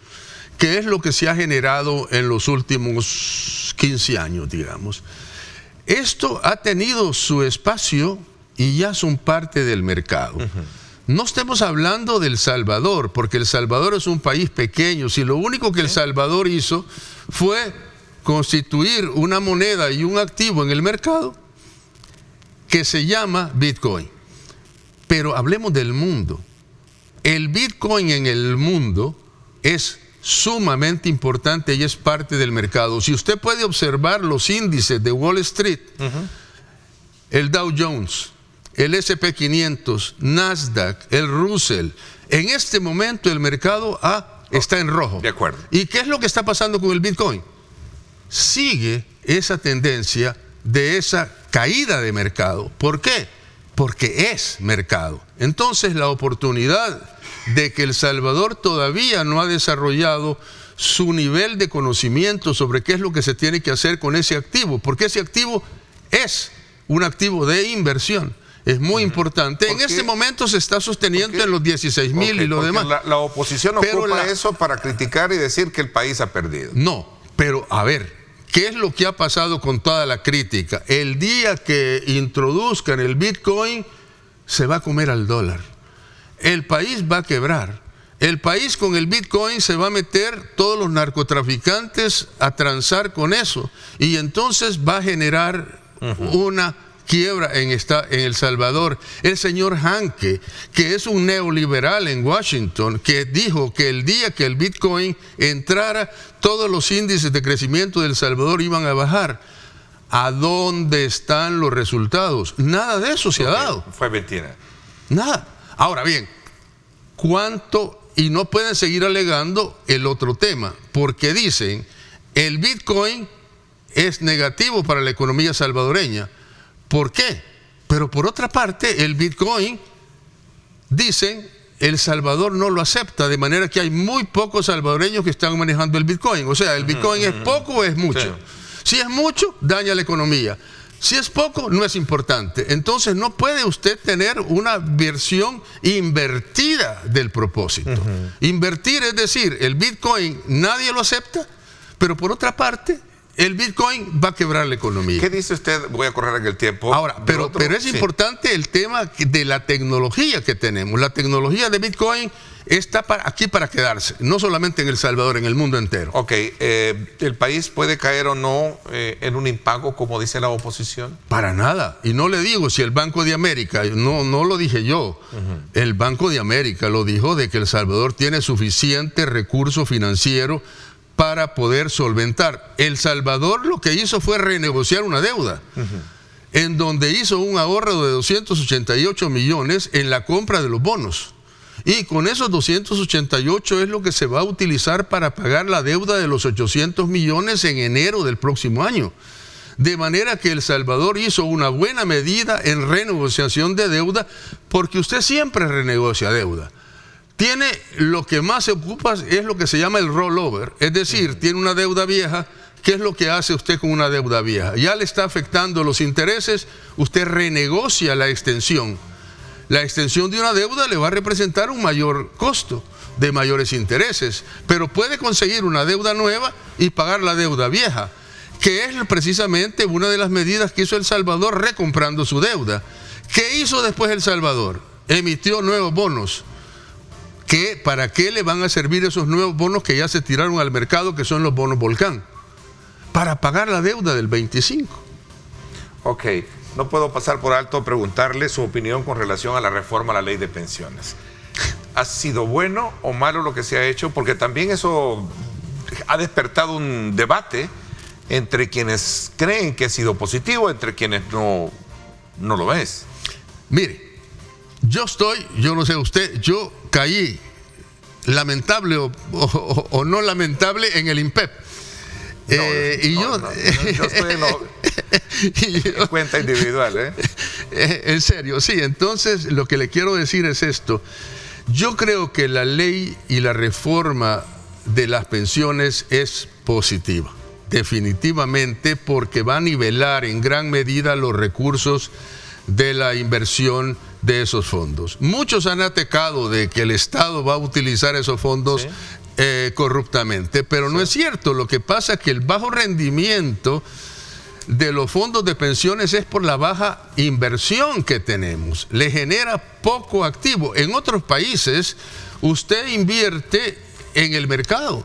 Speaker 3: que es lo que se ha generado en los últimos 15 años, digamos, esto ha tenido su espacio y ya son parte del mercado. no estemos hablando de El Salvador, porque El Salvador es un país pequeño. Si lo único que El Salvador hizo fue constituir una moneda y un activo en el mercado que se llama Bitcoin. Pero hablemos del mundo. El Bitcoin en el mundo es sumamente importante y es parte del mercado. Si usted puede observar los índices de Wall Street, el Dow Jones, el S&P 500, Nasdaq, el Russell, en este momento el mercado está en rojo.
Speaker 2: De acuerdo.
Speaker 3: ¿Y qué es lo que está pasando con el Bitcoin? Sigue esa tendencia de esa caída de mercado. ¿Por qué? Porque es mercado. Entonces la oportunidad de que El Salvador todavía no ha desarrollado su nivel de conocimiento sobre qué es lo que se tiene que hacer con ese activo, porque ese activo es un activo de inversión. Es muy importante. En este momento se está sosteniendo en los 16,000 y lo demás.
Speaker 2: La oposición ocupa eso para criticar y decir que el país ha perdido.
Speaker 3: No, pero a ver, ¿qué es lo que ha pasado con toda la crítica? El día que introduzcan el Bitcoin, se va a comer al dólar. El país va a quebrar. El país con el Bitcoin se va a meter todos los narcotraficantes a transar con eso. Y entonces va a generar una quiebra en El Salvador. El señor Hanke, que es un neoliberal en Washington, que dijo que el día que el Bitcoin entrara, todos los índices de crecimiento de El Salvador iban a bajar. ¿A dónde están los resultados? Nada de eso se ha dado.
Speaker 2: Fue mentira.
Speaker 3: Nada. Ahora bien, ¿cuánto? Y no pueden seguir alegando el otro tema, porque dicen, el Bitcoin es negativo para la economía salvadoreña. ¿Por qué? Pero por otra parte, el Bitcoin, dicen, El Salvador no lo acepta, de manera que hay muy pocos salvadoreños que están manejando el Bitcoin. O sea, ¿el Bitcoin es poco o es mucho? Sí. Si es mucho, daña la economía. Si es poco, no es importante. Entonces no puede usted tener una versión invertida del propósito. Invertir es decir, el Bitcoin nadie lo acepta, pero por otra parte, el Bitcoin va a quebrar la economía.
Speaker 2: ¿Qué dice usted? Voy a correr en el tiempo.
Speaker 3: Ahora, pero es importante el tema de la tecnología que tenemos. La tecnología de Bitcoin está aquí para quedarse, no solamente en El Salvador, en el mundo entero.
Speaker 2: Ok, ¿el país puede caer o no en un impago, como dice la oposición?
Speaker 3: Para nada. Y no le digo si el Banco de América, no lo dije yo, el Banco de América lo dijo, de que El Salvador tiene suficiente recurso financiero para poder solventar. El Salvador lo que hizo fue renegociar una deuda, en donde hizo un ahorro de 288 millones en la compra de los bonos. Y con esos 288 es lo que se va a utilizar para pagar la deuda de los 800 millones en enero del próximo año. De manera que El Salvador hizo una buena medida en renegociación de deuda, porque usted siempre renegocia deuda. Tiene, lo que más se ocupa es lo que se llama el rollover, es decir, tiene una deuda vieja. ¿Qué es lo que hace usted con una deuda vieja? Ya le está afectando los intereses, usted renegocia la extensión. La extensión de una deuda le va a representar un mayor costo, de mayores intereses, pero puede conseguir una deuda nueva y pagar la deuda vieja, que es precisamente una de las medidas que hizo El Salvador recomprando su deuda. ¿Qué hizo después El Salvador? Emitió nuevos bonos. ¿Para qué le van a servir esos nuevos bonos que ya se tiraron al mercado, que son los bonos Volcán? Para pagar la deuda del 25.
Speaker 2: Ok, no puedo pasar por alto preguntarle su opinión con relación a la reforma a la ley de pensiones. ¿Ha sido bueno o malo lo que se ha hecho? Porque también eso ha despertado un debate entre quienes creen que ha sido positivo, entre quienes no lo es.
Speaker 3: Mire, yo no sé usted, yo caí, lamentable o no lamentable, en el INPEP.
Speaker 2: Yo estoy en cuenta individual.
Speaker 3: En serio, sí. Entonces, lo que le quiero decir es esto. Yo creo que la ley y la reforma de las pensiones es positiva, definitivamente, porque va a nivelar en gran medida los recursos de la inversión de esos fondos. Muchos han atacado de que el Estado va a utilizar esos fondos corruptamente, pero no es cierto. Lo que pasa es que el bajo rendimiento de los fondos de pensiones es por la baja inversión que tenemos. Le genera poco activo. En otros países, usted invierte en el mercado,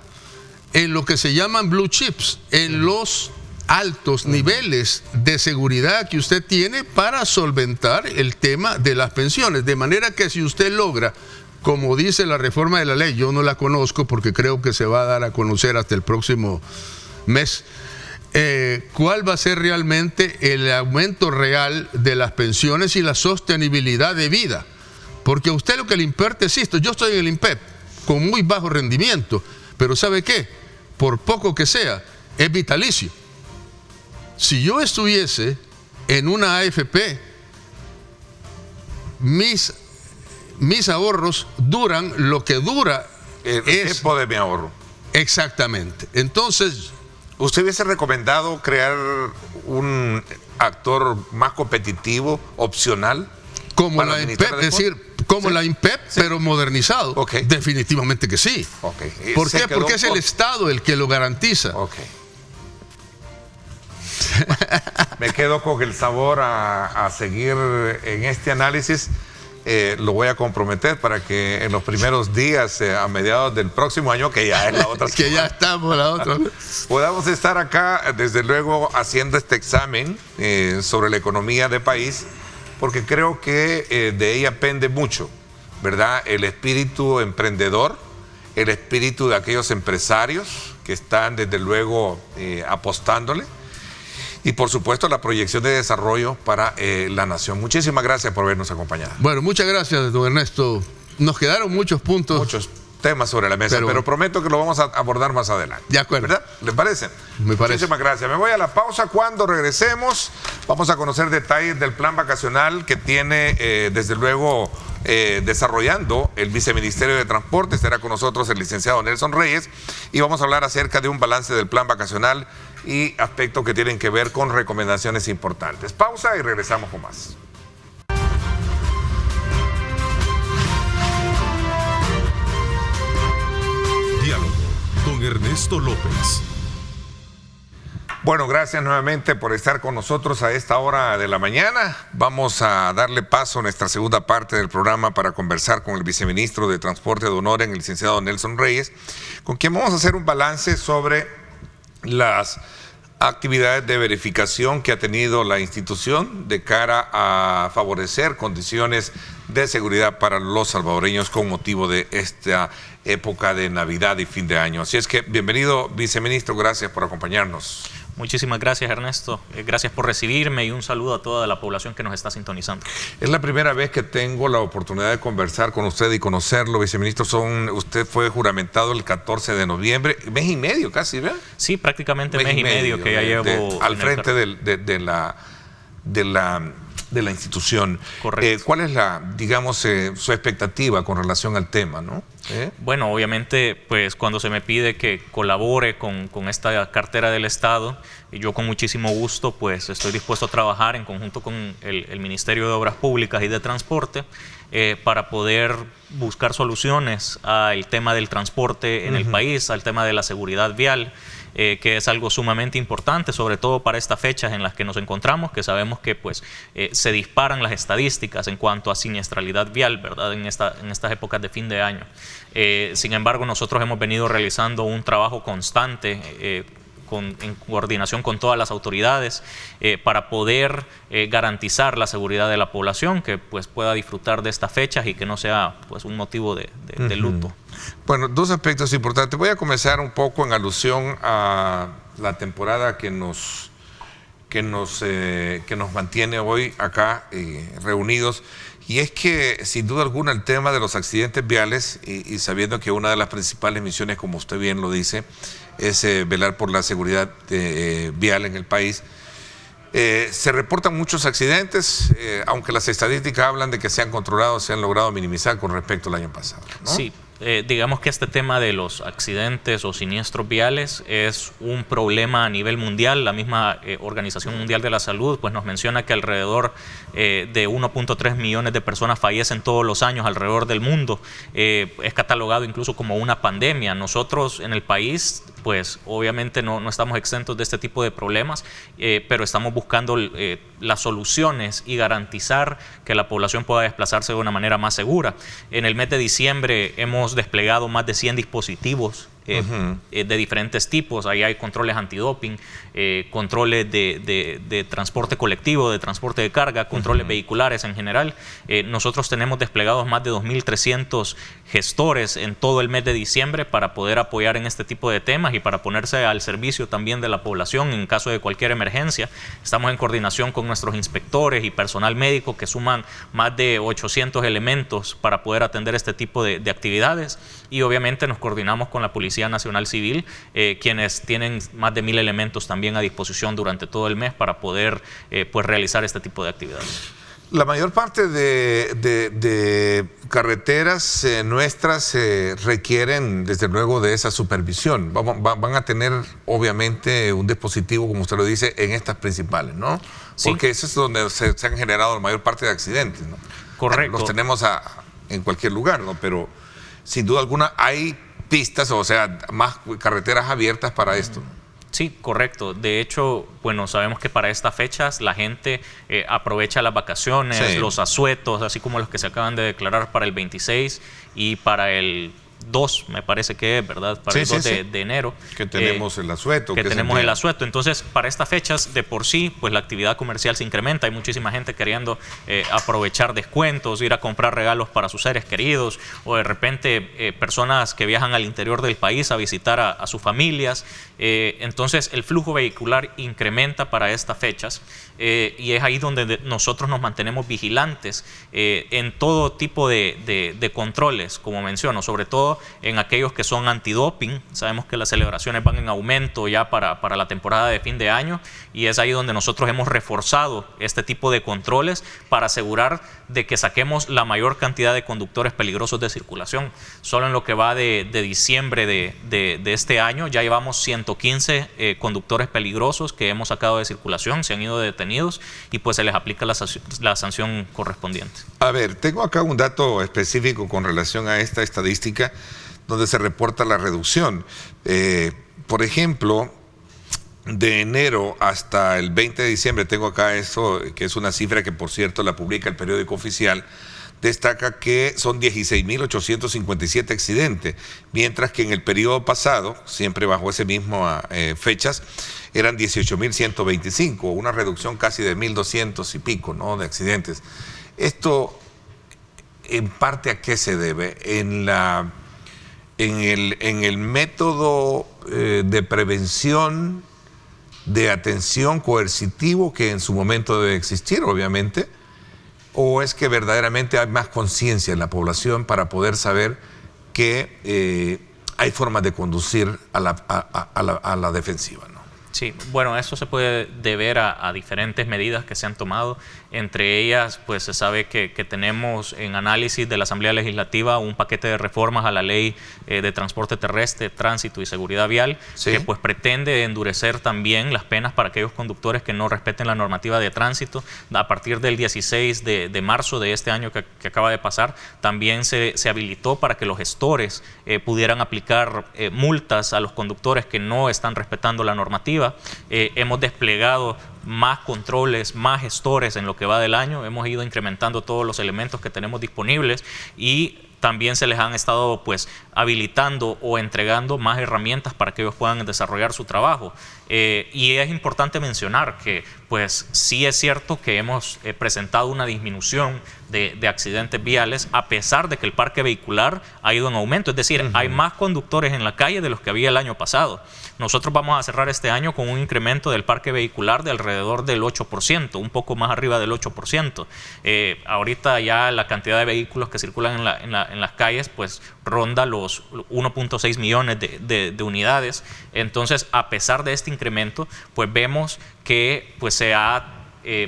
Speaker 3: en lo que se llaman blue chips, en los altos niveles de seguridad que usted tiene para solventar el tema de las pensiones. De manera que si usted logra, como dice la reforma de la ley, yo no la conozco porque creo que se va a dar a conocer hasta el próximo mes, cuál va a ser realmente el aumento real de las pensiones y la sostenibilidad de vida. Porque a usted lo que le importa es esto. Yo estoy en el INPEP con muy bajo rendimiento, pero ¿sabe qué? Por poco que sea, es vitalicio. Si yo estuviese en una AFP, mis ahorros duran lo que dura
Speaker 2: el tiempo de mi ahorro.
Speaker 3: Exactamente. Entonces,
Speaker 2: ¿usted hubiese recomendado crear un actor más competitivo, opcional?
Speaker 3: Como la INPEP, es decir, como la INPEP, pero modernizado.
Speaker 2: Okay.
Speaker 3: Definitivamente que sí.
Speaker 2: Okay.
Speaker 3: ¿Por qué? Porque es el Estado el que lo garantiza.
Speaker 2: Okay. Me quedo con el sabor a seguir en este análisis. Lo voy a comprometer para que en los primeros días, a mediados del próximo año, que ya es la otra
Speaker 3: que ya estamos la otra,
Speaker 2: podamos estar acá, desde luego, haciendo este examen sobre la economía del país, porque creo que de ella pende mucho, ¿verdad? El espíritu emprendedor, el espíritu de aquellos empresarios que están, desde luego, apostándole. Y por supuesto la proyección de desarrollo para la nación. Muchísimas gracias por habernos acompañado.
Speaker 3: Bueno, muchas gracias, don Ernesto. Nos quedaron muchos puntos.
Speaker 2: Muchos temas sobre la mesa, pero prometo que lo vamos a abordar más adelante.
Speaker 3: De acuerdo.
Speaker 2: ¿Verdad? ¿Les parece?
Speaker 3: Me parece.
Speaker 2: Muchísimas gracias. Me voy a la pausa. Cuando regresemos, vamos a conocer detalles del plan vacacional que tiene, desde luego, desarrollando el Viceministerio de Transporte. Estará con nosotros el licenciado Nelson Reyes y vamos a hablar acerca de un balance del plan vacacional y aspectos que tienen que ver con recomendaciones importantes. Pausa y regresamos con más.
Speaker 1: Diálogo con Ernesto López.
Speaker 2: Bueno, gracias nuevamente por estar con nosotros a esta hora de la mañana. Vamos a darle paso a nuestra segunda parte del programa para conversar con el viceministro de Transporte de Honor, el licenciado Nelson Reyes, con quien vamos a hacer un balance sobre las actividades de verificación que ha tenido la institución de cara a favorecer condiciones de seguridad para los salvadoreños con motivo de esta época de Navidad y fin de año. Así es que bienvenido, viceministro, gracias por acompañarnos.
Speaker 4: Muchísimas gracias, Ernesto. Gracias por recibirme y un saludo a toda la población que nos está sintonizando.
Speaker 2: Es la primera vez que tengo la oportunidad de conversar con usted y conocerlo, viceministro. Usted fue juramentado el 14 de noviembre, mes y medio casi, ¿verdad?
Speaker 4: Sí, prácticamente mes y medio que ya llevo
Speaker 2: al frente de la institución.
Speaker 4: Correcto.
Speaker 2: ¿Cuál es su expectativa con relación al tema, no?
Speaker 4: Bueno, obviamente, pues cuando se me pide que colabore con esta cartera del Estado, yo con muchísimo gusto, pues estoy dispuesto a trabajar en conjunto con el Ministerio de Obras Públicas y de Transporte para poder buscar soluciones al tema del transporte en el país, al tema de la seguridad vial, que es algo sumamente importante, sobre todo para estas fechas en las que nos encontramos, que sabemos que pues se disparan las estadísticas en cuanto a siniestralidad vial, ¿verdad? En estas épocas de fin de año. Sin embargo, nosotros hemos venido realizando un trabajo constante en coordinación con todas las autoridades para poder garantizar la seguridad de la población, que pues pueda disfrutar de estas fechas y que no sea pues un motivo de luto.
Speaker 2: Bueno, dos aspectos importantes. Voy a comenzar un poco en alusión a la temporada que nos mantiene hoy acá reunidos. Y es que, sin duda alguna, el tema de los accidentes viales, y sabiendo que una de las principales misiones, como usted bien lo dice, es velar por la seguridad vial en el país, se reportan muchos accidentes, aunque las estadísticas hablan de que se han controlado, se han logrado minimizar con respecto al año pasado, ¿no?
Speaker 4: Sí, digamos que este tema de los accidentes o siniestros viales es un problema a nivel mundial. La misma Organización Mundial de la Salud pues nos menciona que alrededor de 1.3 millones de personas fallecen todos los años alrededor del mundo. Es catalogado incluso como una pandemia. Nosotros en el país pues obviamente no estamos exentos de este tipo de problemas, pero estamos buscando las soluciones y garantizar que la población pueda desplazarse de una manera más segura. En el mes de diciembre hemos desplegado más de 100 dispositivos de diferentes tipos. Ahí hay controles antidoping, controles de transporte colectivo, de transporte de carga, controles vehiculares en general. Nosotros tenemos desplegados más de 2.300 gestores en todo el mes de diciembre para poder apoyar en este tipo de temas y para ponerse al servicio también de la población en caso de cualquier emergencia. Estamos en coordinación con nuestros inspectores y personal médico que suman más de 800 elementos para poder atender este tipo de actividades, y obviamente nos coordinamos con la Policía Nacional Civil, quienes tienen más de 1.000 elementos también a disposición durante todo el mes para poder pues realizar este tipo de actividades.
Speaker 2: La mayor parte de carreteras nuestras requieren, desde luego, de esa supervisión. Van a tener, obviamente, un dispositivo, como usted lo dice, en estas principales, ¿no?
Speaker 4: Sí.
Speaker 2: Porque eso es donde se han generado la mayor parte de accidentes, ¿no?
Speaker 4: Correcto.
Speaker 2: Los tenemos en cualquier lugar, ¿no? Pero, sin duda alguna, hay pistas, o sea, más carreteras abiertas para esto.
Speaker 4: Sí, correcto. De hecho, bueno, sabemos que para estas fechas la gente aprovecha las vacaciones,
Speaker 2: sí,
Speaker 4: los asuetos, así como los que se acaban de declarar para el 26 y para el 2, me parece que es, ¿verdad? Para el 2 de enero.
Speaker 2: Que tenemos el asueto.
Speaker 4: Que tenemos el asueto. Entonces, para estas fechas, de por sí, pues la actividad comercial se incrementa. Hay muchísima gente queriendo aprovechar descuentos, ir a comprar regalos para sus seres queridos, o de repente personas que viajan al interior del país a visitar a sus familias. Entonces, el flujo vehicular incrementa para estas fechas, y es ahí donde nosotros nos mantenemos vigilantes en todo tipo de controles, como menciono, sobre todo en aquellos que son antidoping. Sabemos que las celebraciones van en aumento ya para la temporada de fin de año, y es ahí donde nosotros hemos reforzado este tipo de controles para asegurar de que saquemos la mayor cantidad de conductores peligrosos de circulación. Solo en lo que va de diciembre de este año ya llevamos 115 conductores peligrosos que hemos sacado de circulación, se han ido detenidos y pues se les aplica la sanción correspondiente.
Speaker 2: A ver, tengo acá un dato específico con relación a esta estadística donde se reporta la reducción. Por ejemplo, de enero hasta el 20 de diciembre, tengo acá eso, que es una cifra que por cierto la publica el periódico oficial, destaca que son 16.857 accidentes, mientras que en el periodo pasado, siempre bajo ese mismo fechas, eran 18.125, una reducción casi de 1.200 y pico, ¿no?, de accidentes. Esto, en parte, ¿a qué se debe? En el método de prevención, de atención coercitivo que en su momento debe existir, obviamente, o es que verdaderamente hay más conciencia en la población para poder saber que hay formas de conducir a la defensiva, ¿no?
Speaker 4: Sí, bueno, eso se puede deber a diferentes medidas que se han tomado. Entre ellas, pues se sabe que tenemos en análisis de la Asamblea Legislativa un paquete de reformas a la Ley de Transporte Terrestre, Tránsito y Seguridad Vial, ¿sí?, que pues pretende endurecer también las penas para aquellos conductores que no respeten la normativa de tránsito. A partir del 16 de marzo de este año que acaba de pasar, también se habilitó para que los gestores pudieran aplicar multas a los conductores que no están respetando la normativa. Hemos desplegado más controles, más gestores en lo que va del año. Hemos ido incrementando todos los elementos que tenemos disponibles y también se les han estado pues habilitando o entregando más herramientas para que ellos puedan desarrollar su trabajo. Y es importante mencionar que pues sí es cierto que hemos presentado una disminución de accidentes viales, a pesar de que el parque vehicular ha ido en aumento. Es decir, hay más conductores en la calle de los que había el año pasado. Nosotros vamos a cerrar este año con un incremento del parque vehicular de alrededor del 8%, un poco más arriba del 8%. Ahorita ya la cantidad de vehículos que circulan en las calles pues ronda los 1.6 millones de unidades. Entonces, a pesar de este incremento, pues vemos que pues se ha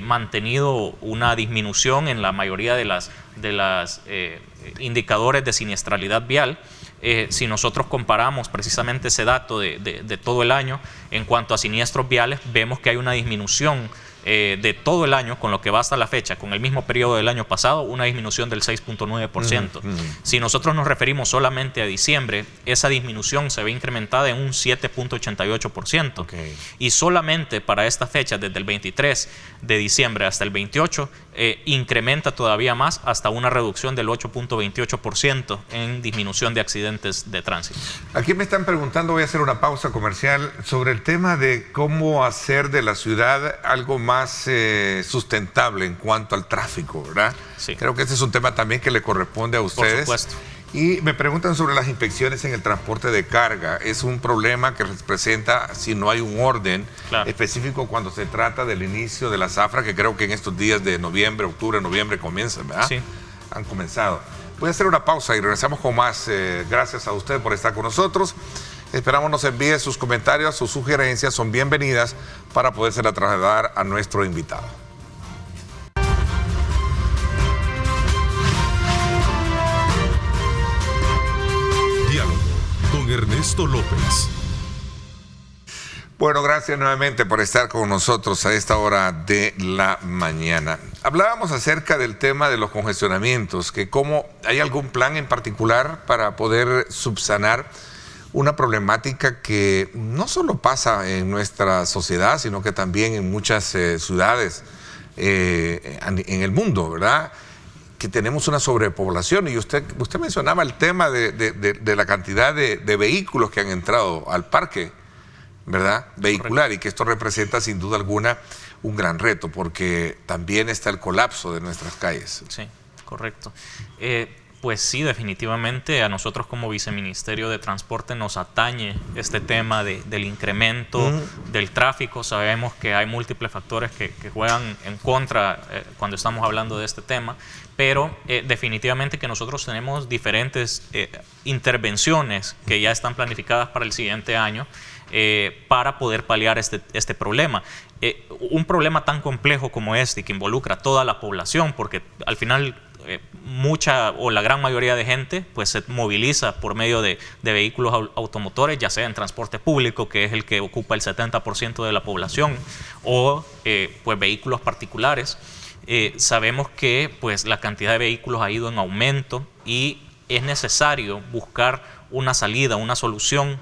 Speaker 4: mantenido una disminución en la mayoría de las indicadores de siniestralidad vial. Si nosotros comparamos precisamente ese dato de todo el año, en cuanto a siniestros viales, vemos que hay una disminución de todo el año, con lo que va hasta la fecha, con el mismo periodo del año pasado, una disminución del 6.9%. Si nosotros nos referimos solamente a diciembre, esa disminución se ve incrementada en un 7.88%.
Speaker 2: Okay.
Speaker 4: Y solamente para esta fecha, desde el 23 de diciembre hasta el 28, incrementa todavía más hasta una reducción del 8.28% en disminución de accidentes de tránsito.
Speaker 2: Aquí me están preguntando, voy a hacer una pausa comercial, sobre el tema de cómo hacer de la ciudad algo más sustentable en cuanto al tráfico, ¿verdad?
Speaker 4: Sí.
Speaker 2: Creo que ese es un tema también que le corresponde a ustedes.
Speaker 4: Por supuesto.
Speaker 2: Y me preguntan sobre las inspecciones en el transporte de carga. Es un problema que representa si no hay un orden específico cuando se trata del inicio de la zafra, que creo que en estos días de noviembre, octubre, noviembre comienzan, ¿verdad?
Speaker 4: Sí.
Speaker 2: Han comenzado. Voy a hacer una pausa y regresamos con más. Gracias a usted por estar con nosotros. Esperamos nos envíe sus comentarios, sus sugerencias, son bienvenidas para podérselas trasladar a nuestro invitado.
Speaker 1: Diálogo con Ernesto López.
Speaker 2: Bueno, gracias nuevamente por estar con nosotros a esta hora de la mañana. Hablábamos acerca del tema de los congestionamientos, que cómo hay algún plan en particular para poder subsanar una problemática que no solo pasa en nuestra sociedad, sino que también en muchas ciudades en el mundo, ¿verdad? Que tenemos una sobrepoblación. Y usted mencionaba el tema de la cantidad de vehículos que han entrado al parque, ¿verdad? Vehicular. Correcto. Y que esto representa sin duda alguna un gran reto, porque también está el colapso de nuestras calles.
Speaker 4: Sí, correcto. Pues sí, definitivamente a nosotros como Viceministerio de Transporte nos atañe este tema del incremento del tráfico. Sabemos que hay múltiples factores que juegan en contra cuando estamos hablando de este tema, pero definitivamente que nosotros tenemos diferentes intervenciones que ya están planificadas para el siguiente año para poder paliar este problema. Un problema tan complejo como este, que involucra a toda la población, porque al final mucha o la gran mayoría de gente pues se moviliza por medio de vehículos automotores, ya sea en transporte público, que es el que ocupa el 70% de la población, o pues vehículos particulares. Sabemos que pues la cantidad de vehículos ha ido en aumento y es necesario buscar una salida, una solución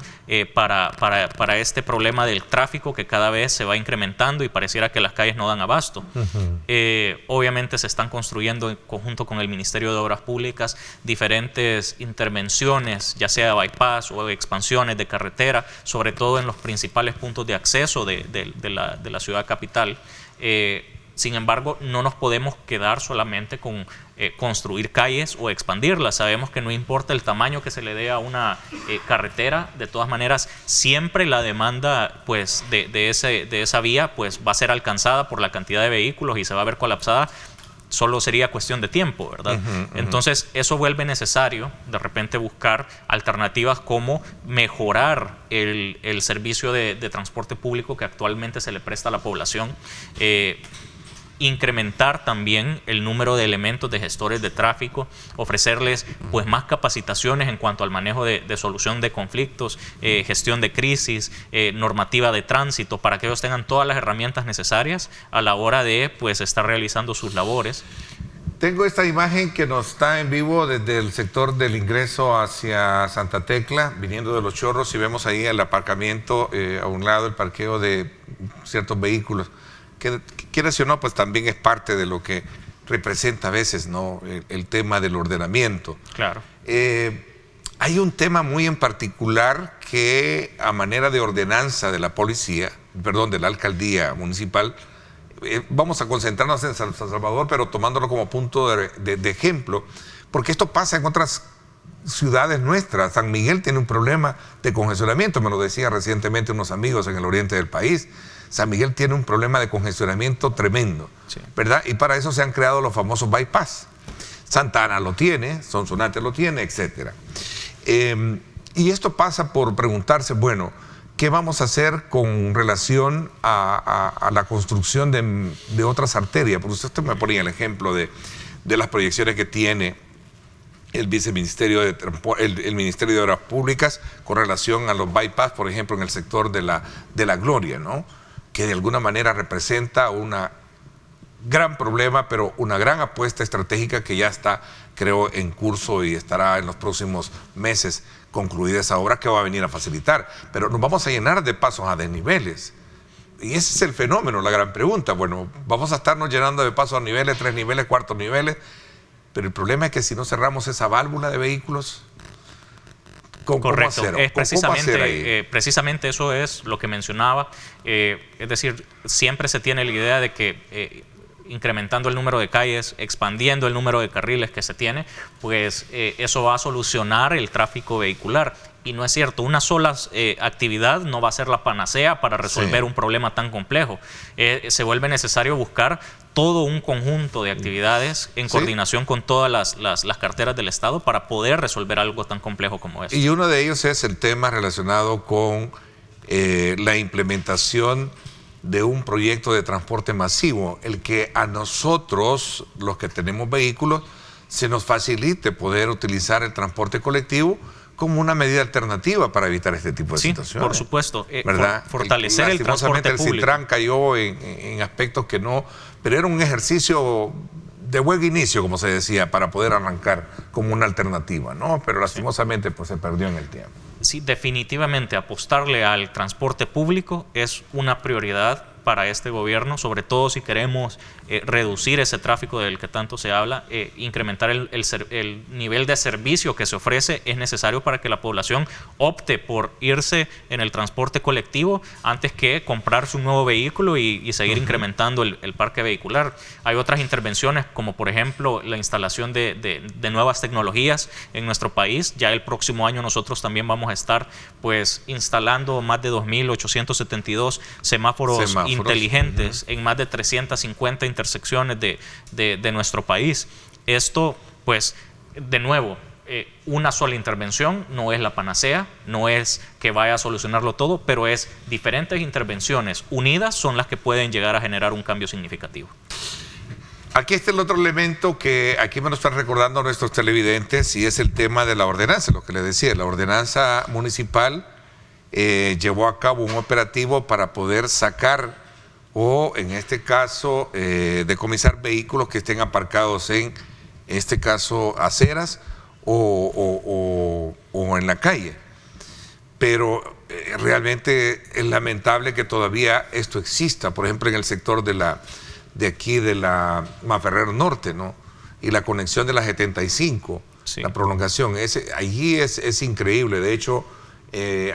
Speaker 4: para este problema del tráfico que cada vez se va incrementando y pareciera que las calles no dan abasto. Obviamente se están construyendo en conjunto con el Ministerio de Obras Públicas diferentes intervenciones, ya sea bypass o expansiones de carretera, sobre todo en los principales puntos de acceso de la ciudad capital. Sin embargo, no nos podemos quedar solamente con construir calles o expandirlas. Sabemos que no importa el tamaño que se le dé a una carretera, de todas maneras, siempre la demanda pues, de esa vía pues, va a ser alcanzada por la cantidad de vehículos y se va a ver colapsada. Solo sería cuestión de tiempo, ¿verdad? Entonces, eso vuelve necesario de repente buscar alternativas como mejorar el servicio de transporte público que actualmente se le presta a la población, incrementar también el número de elementos de gestores de tráfico, ofrecerles pues más capacitaciones en cuanto al manejo de solución de conflictos, gestión de crisis, normativa de tránsito, para que ellos tengan todas las herramientas necesarias a la hora de pues estar realizando sus labores.
Speaker 2: Tengo esta imagen que nos está en vivo desde el sector del ingreso hacia Santa Tecla, viniendo de Los Chorros, y vemos ahí el aparcamiento, a un lado el parqueo de ciertos vehículos. Que quieras o no, pues también es parte de lo que representa a veces, ¿no? El tema del ordenamiento.
Speaker 4: Claro.
Speaker 2: Hay un tema muy en particular que a manera de ordenanza de la policía, perdón, de la alcaldía municipal, vamos a concentrarnos en San Salvador, pero tomándolo como punto de ejemplo, porque esto pasa en otras ciudades nuestras. San Miguel tiene un problema de congestionamiento, me lo decían recientemente unos amigos en el oriente del país. San Miguel tiene un problema de congestionamiento tremendo, sí, ¿verdad? Y para eso se han creado los famosos bypass. Santa Ana lo tiene, Sonsonate lo tiene, etc. Y esto pasa por preguntarse, bueno, ¿qué vamos a hacer con relación a la construcción de otras arterias? Porque usted me ponía el ejemplo de de las proyecciones que tiene el viceministerio el Ministerio de Obras Públicas con relación a los bypass, por ejemplo, en el sector de la Gloria, ¿no? Que de alguna manera representa un gran problema, pero una gran apuesta estratégica que ya está, creo, en curso y estará en los próximos meses concluida esa obra que va a venir a facilitar. Pero nos vamos a llenar de pasos a desniveles. Y ese es el fenómeno, la gran pregunta. Bueno, vamos a estarnos llenando de pasos a niveles, 3 niveles, 4 niveles, pero el problema es que si no cerramos esa válvula de vehículos,
Speaker 4: correcto,
Speaker 2: ¿cómo hacer?
Speaker 4: es precisamente eso es lo que mencionaba. Es decir, siempre se tiene la idea de que incrementando el número de calles, expandiendo el número de carriles que se tiene, pues eso va a solucionar el tráfico vehicular. Y no es cierto, una sola actividad no va a ser la panacea para resolver un problema tan complejo. Se vuelve necesario buscar todo un conjunto de actividades en coordinación con todas las carteras del Estado para poder resolver algo tan complejo como eso.
Speaker 2: Y uno de ellos es el tema relacionado con la implementación de un proyecto de transporte masivo, el que a nosotros, los que tenemos vehículos, se nos facilite poder utilizar el transporte colectivo como una medida alternativa para evitar este tipo de situaciones.
Speaker 4: Por supuesto.
Speaker 2: ¿Verdad?
Speaker 4: Fortalecer el transporte público.
Speaker 2: El Citran cayó en aspectos que no, pero era un ejercicio de buen inicio, como se decía, para poder arrancar como una alternativa, ¿no? Pero lastimosamente pues se perdió en el tiempo.
Speaker 4: Sí, definitivamente apostarle al transporte público es una prioridad para este gobierno, sobre todo si queremos reducir ese tráfico del que tanto se habla, incrementar el nivel de servicio que se ofrece. Es necesario para que la población opte por irse en el transporte colectivo antes que comprarse un nuevo vehículo y seguir incrementando el parque vehicular. Hay otras intervenciones, como por ejemplo la instalación de nuevas tecnologías en nuestro país. Ya el próximo año nosotros también vamos a estar pues instalando más de 2.872 semáforos inteligentes en más de 350 intersecciones de nuestro país. Esto, pues, de nuevo, una sola intervención no es la panacea, no es que vaya a solucionarlo todo, pero es diferentes intervenciones unidas son las que pueden llegar a generar un cambio significativo.
Speaker 2: Aquí está el otro elemento que aquí me lo están recordando nuestros televidentes y es el tema de la ordenanza, lo que les decía. La ordenanza municipal llevó a cabo un operativo para poder sacar o en este caso decomisar vehículos que estén aparcados en este caso aceras o en la calle. Pero realmente es lamentable que todavía esto exista, por ejemplo en el sector de aquí de la Maferrer Norte, ¿no? Y la conexión de la 75, la prolongación, allí es increíble. De hecho,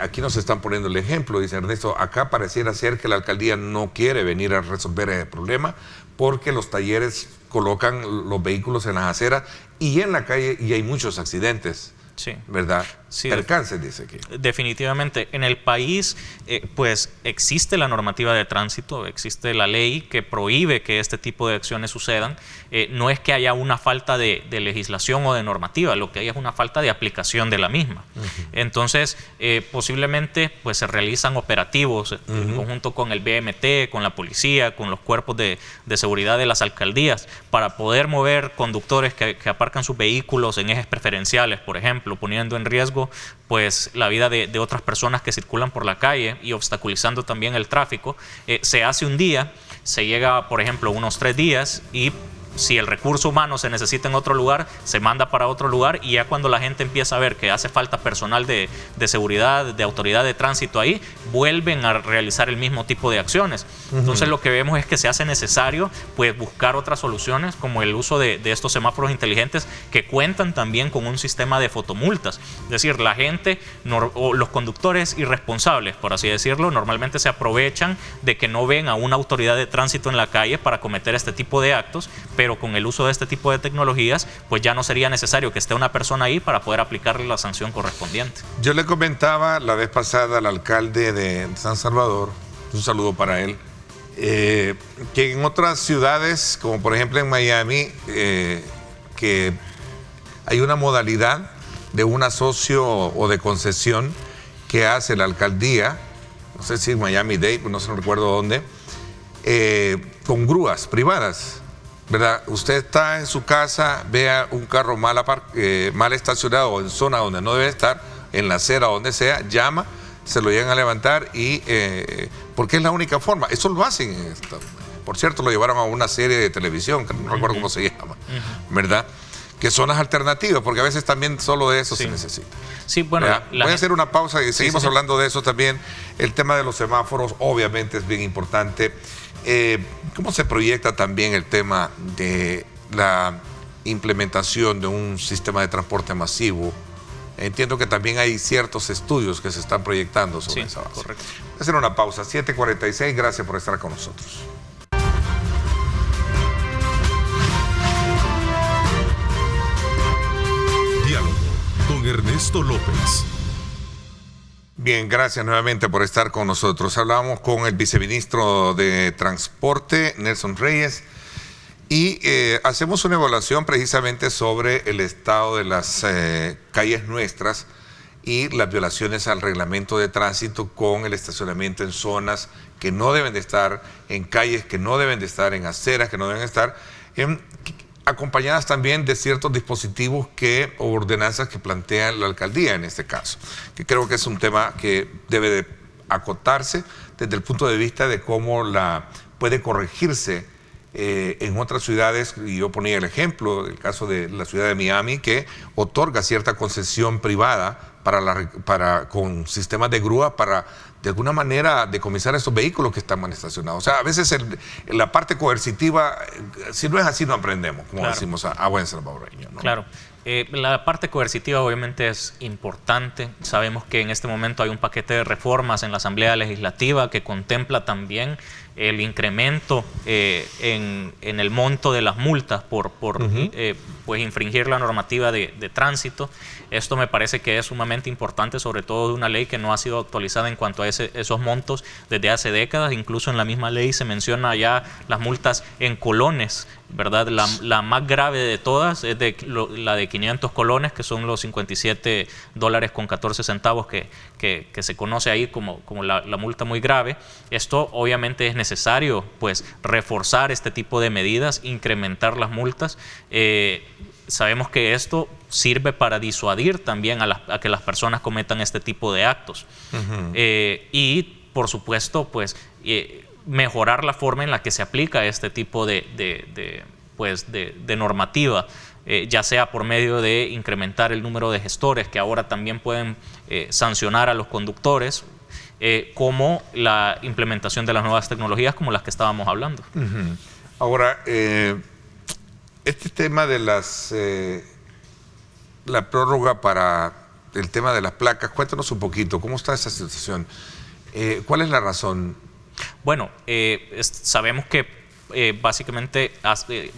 Speaker 2: aquí nos están poniendo el ejemplo, dice Ernesto, acá pareciera ser que la alcaldía no quiere venir a resolver el problema porque los talleres colocan los vehículos en las aceras y en la calle y hay muchos accidentes. Sí. ¿Verdad? Sí, percances, dice aquí.
Speaker 4: Definitivamente. En el país, pues existe la normativa de tránsito, existe la ley que prohíbe que este tipo de acciones sucedan. No es que haya una falta de legislación o de normativa, lo que hay es una falta de aplicación de la misma. Entonces, posiblemente pues se realizan operativos en conjunto con el BMT, con la policía, con los cuerpos de seguridad de las alcaldías, para poder mover conductores que aparcan sus vehículos en ejes preferenciales, por ejemplo, poniendo en riesgo pues la vida de otras personas que circulan por la calle y obstaculizando también el tráfico. Se hace un día, se llega por ejemplo unos 3 días y si el recurso humano se necesita en otro lugar, se manda para otro lugar y ya cuando la gente empieza a ver que hace falta personal de seguridad, de autoridad de tránsito ahí, vuelven a realizar el mismo tipo de acciones. Entonces lo que vemos es que se hace necesario pues buscar otras soluciones como el uso de estos semáforos inteligentes que cuentan también con un sistema de fotomultas. Es decir, la gente o los conductores irresponsables, por así decirlo, normalmente se aprovechan de que no ven a una autoridad de tránsito en la calle para cometer este tipo de actos, pero con el uso de este tipo de tecnologías, pues ya no sería necesario que esté una persona ahí para poder aplicarle la sanción correspondiente.
Speaker 2: Yo le comentaba la vez pasada al alcalde de San Salvador, un saludo para él, que en otras ciudades, como por ejemplo en Miami, que hay una modalidad de un asocio o de concesión que hace la alcaldía, no sé si en Miami-Dade, no sé, no recuerdo dónde, con grúas privadas. ¿verdad? Usted está en su casa, vea un carro mal estacionado o en zona donde no debe estar, en la acera o donde sea, llama, se lo llegan a levantar y porque es la única forma. Eso lo hacen. Por cierto, lo llevaron a una serie de televisión, que no recuerdo cómo se llama, ¿verdad? Que son las alternativas, porque a veces también solo de eso se necesita.
Speaker 4: Sí, bueno.
Speaker 2: Voy a hacer una pausa y seguimos hablando de eso también. El tema de los semáforos obviamente es bien importante. ¿Cómo se proyecta también el tema de la implementación de un sistema de transporte masivo? Entiendo que también hay ciertos estudios que se están proyectando sobre esa base.
Speaker 4: Correcto.
Speaker 2: Voy a hacer una pausa, 7:46, gracias por estar con nosotros.
Speaker 1: Diálogo con Ernesto López.
Speaker 2: Bien, gracias nuevamente por estar con nosotros. Hablamos con el viceministro de Transporte, Nelson Reyes, y hacemos una evaluación precisamente sobre el estado de las calles nuestras y las violaciones al reglamento de tránsito con el estacionamiento en zonas que no deben de estar, en calles que no deben de estar, en aceras que no deben estar, acompañadas también de ciertos dispositivos o ordenanzas que plantea la alcaldía en este caso, que creo que es un tema que debe de acotarse desde el punto de vista de cómo puede corregirse en otras ciudades. Y yo ponía el ejemplo del caso de la ciudad de Miami, que otorga cierta concesión privada con sistemas de grúa para de alguna manera decomisar estos vehículos que están mal estacionados. O sea, a veces la parte coercitiva, si no es así, no aprendemos, como decimos a buen salvadoreño, ¿no?
Speaker 4: Claro. La parte coercitiva obviamente es importante. Sabemos que en este momento hay un paquete de reformas en la Asamblea Legislativa que contempla también el incremento en el monto de las multas por pues infringir la normativa de tránsito. Esto me parece que es sumamente importante, sobre todo de una ley que no ha sido actualizada en cuanto a esos montos desde hace décadas. Incluso en la misma ley se menciona ya las multas en colones, ¿verdad? La más grave de todas es la de 500 colones, que son los $57.14 que se conoce ahí como la multa muy grave. Esto obviamente es necesario, pues, reforzar este tipo de medidas, incrementar las multas. Sabemos que esto sirve para disuadir también a que las personas cometan este tipo de actos. Y, por supuesto, pues, mejorar la forma en la que se aplica este tipo de normativa, ya sea por medio de incrementar el número de gestores que ahora también pueden sancionar a los conductores, como la implementación de las nuevas tecnologías como las que estábamos hablando.
Speaker 2: Ahora, este tema de la prórroga para el tema de las placas, cuéntanos un poquito, ¿cómo está esa situación? ¿Cuál es la razón?
Speaker 4: Bueno, sabemos que básicamente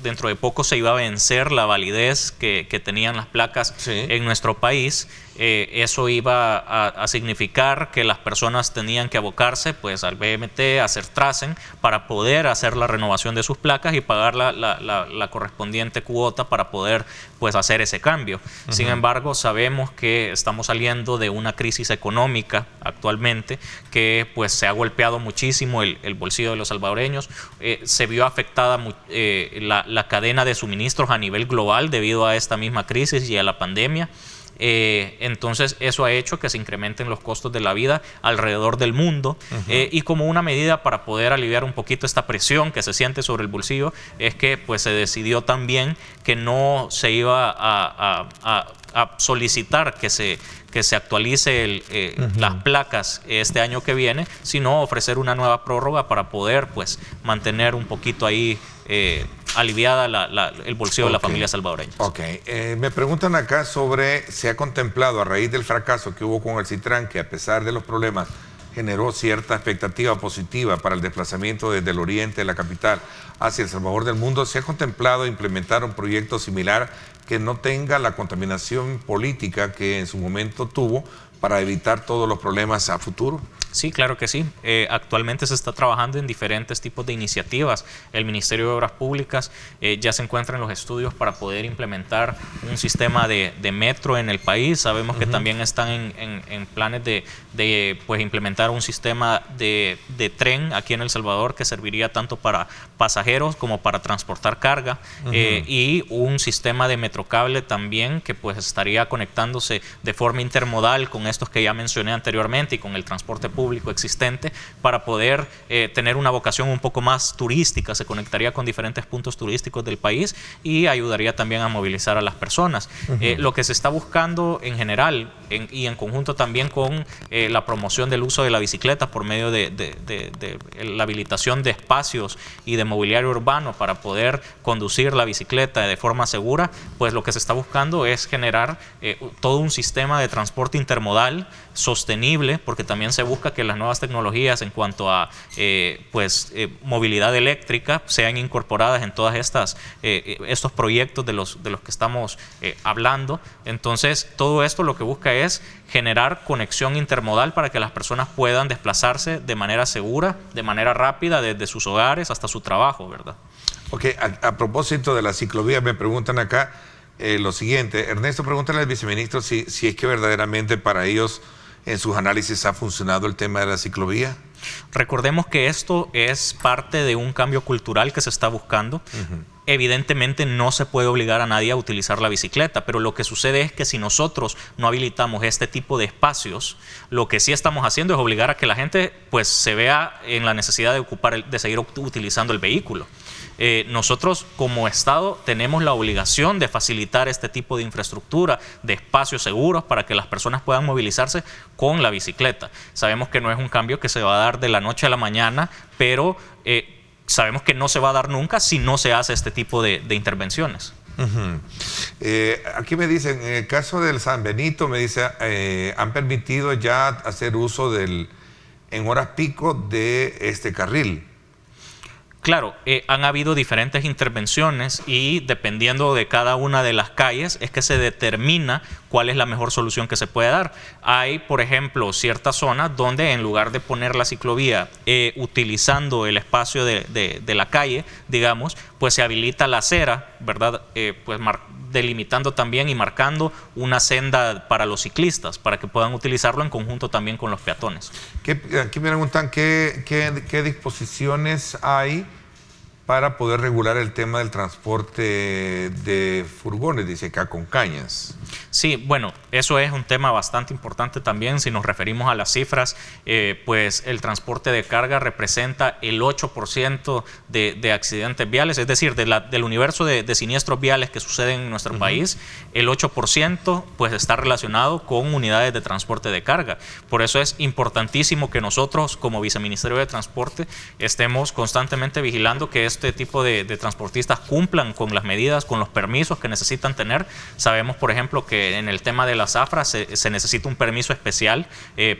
Speaker 4: dentro de poco se iba a vencer la validez que tenían las placas en nuestro país. Eso iba a significar que las personas tenían que abocarse, pues, al BMT, a hacer tracen para poder hacer la renovación de sus placas y pagar la correspondiente cuota para poder, pues, hacer ese cambio. Sin embargo, sabemos que estamos saliendo de una crisis económica actualmente que, pues, se ha golpeado muchísimo el bolsillo de los salvadoreños. Se vio afectada la cadena de suministros a nivel global debido a esta misma crisis y a la pandemia. Entonces eso ha hecho que se incrementen los costos de la vida alrededor del mundo, y como una medida para poder aliviar un poquito esta presión que se siente sobre el bolsillo es que, pues, se decidió también que no se iba a solicitar que se actualice las placas este año que viene, sino ofrecer una nueva prórroga para poder, pues, mantener un poquito ahí aliviada el bolsillo de la familia salvadoreña.
Speaker 2: Me preguntan acá sobre, se ha contemplado a raíz del fracaso que hubo con el Citran, que a pesar de los problemas generó cierta expectativa positiva para el desplazamiento desde el oriente de la capital hacia El Salvador del mundo, ¿se ha contemplado implementar un proyecto similar que no tenga la contaminación política que en su momento tuvo, para evitar todos los problemas a futuro?
Speaker 4: Sí, claro que sí. Actualmente se está trabajando en diferentes tipos de iniciativas. El Ministerio de Obras Públicas ya se encuentra en los estudios para poder implementar un sistema de metro en el país. Sabemos que también están en planes de pues, implementar un sistema de tren aquí en El Salvador que serviría tanto para pasajeros como para transportar carga, y un sistema de metrocable también que pues estaría conectándose de forma intermodal con estos que ya mencioné anteriormente y con el transporte público existente para poder tener una vocación un poco más turística. Se conectaría con diferentes puntos turísticos del país y ayudaría también a movilizar a las personas. Lo que se está buscando en general y en conjunto también con la promoción del uso de la bicicleta por medio de la habilitación de espacios y de mobiliario urbano para poder conducir la bicicleta de forma segura, pues lo que se está buscando es generar todo un sistema de transporte intermodal sostenible, porque también se busca que las nuevas tecnologías en cuanto a movilidad eléctrica sean incorporadas en todas estos proyectos de los que estamos hablando. Entonces, todo esto lo que busca es generar conexión intermodal para que las personas puedan desplazarse de manera segura, de manera rápida, desde sus hogares hasta su trabajo, ¿verdad?
Speaker 2: Ok, a propósito de la ciclovía, me preguntan acá lo siguiente. Ernesto, pregúntale al viceministro si es que verdaderamente para ellos en sus análisis ha funcionado el tema de la ciclovía.
Speaker 4: Recordemos que esto es parte de un cambio cultural que se está buscando. Evidentemente no se puede obligar a nadie a utilizar la bicicleta, pero lo que sucede es que si nosotros no habilitamos este tipo de espacios, lo que sí estamos haciendo es obligar a que la gente pues se vea en la necesidad de seguir utilizando el vehículo. Nosotros como Estado tenemos la obligación de facilitar este tipo de infraestructura, de espacios seguros para que las personas puedan movilizarse con la bicicleta. Sabemos que no es un cambio que se va a dar de la noche a la mañana, pero sabemos que no se va a dar nunca si no se hace este tipo de intervenciones.
Speaker 2: Aquí me dicen, en el caso del San Benito, me dice, han permitido ya hacer uso en horas pico de este carril.
Speaker 4: Claro, han habido diferentes intervenciones y dependiendo de cada una de las calles es que se determina cuál es la mejor solución que se puede dar. Hay, por ejemplo, ciertas zonas donde en lugar de poner la ciclovía utilizando el espacio de la calle, digamos, pues se habilita la acera, ¿verdad? Delimitando también y marcando una senda para los ciclistas, para que puedan utilizarlo en conjunto también con los peatones.
Speaker 2: Aquí me preguntan qué disposiciones hay para poder regular el tema del transporte de furgones, dice acá, con cañas.
Speaker 4: Sí, bueno, eso es un tema bastante importante también. Si nos referimos a las cifras, pues el transporte de carga representa el 8% de accidentes viales, es decir, del universo de siniestros viales que suceden en nuestro país, el 8% pues está relacionado con unidades de transporte de carga. Por eso es importantísimo que nosotros como Viceministerio de Transporte estemos constantemente vigilando que este tipo de transportistas cumplan con las medidas, con los permisos que necesitan tener. Sabemos, por ejemplo, que en el tema de las zafras se necesita un permiso especial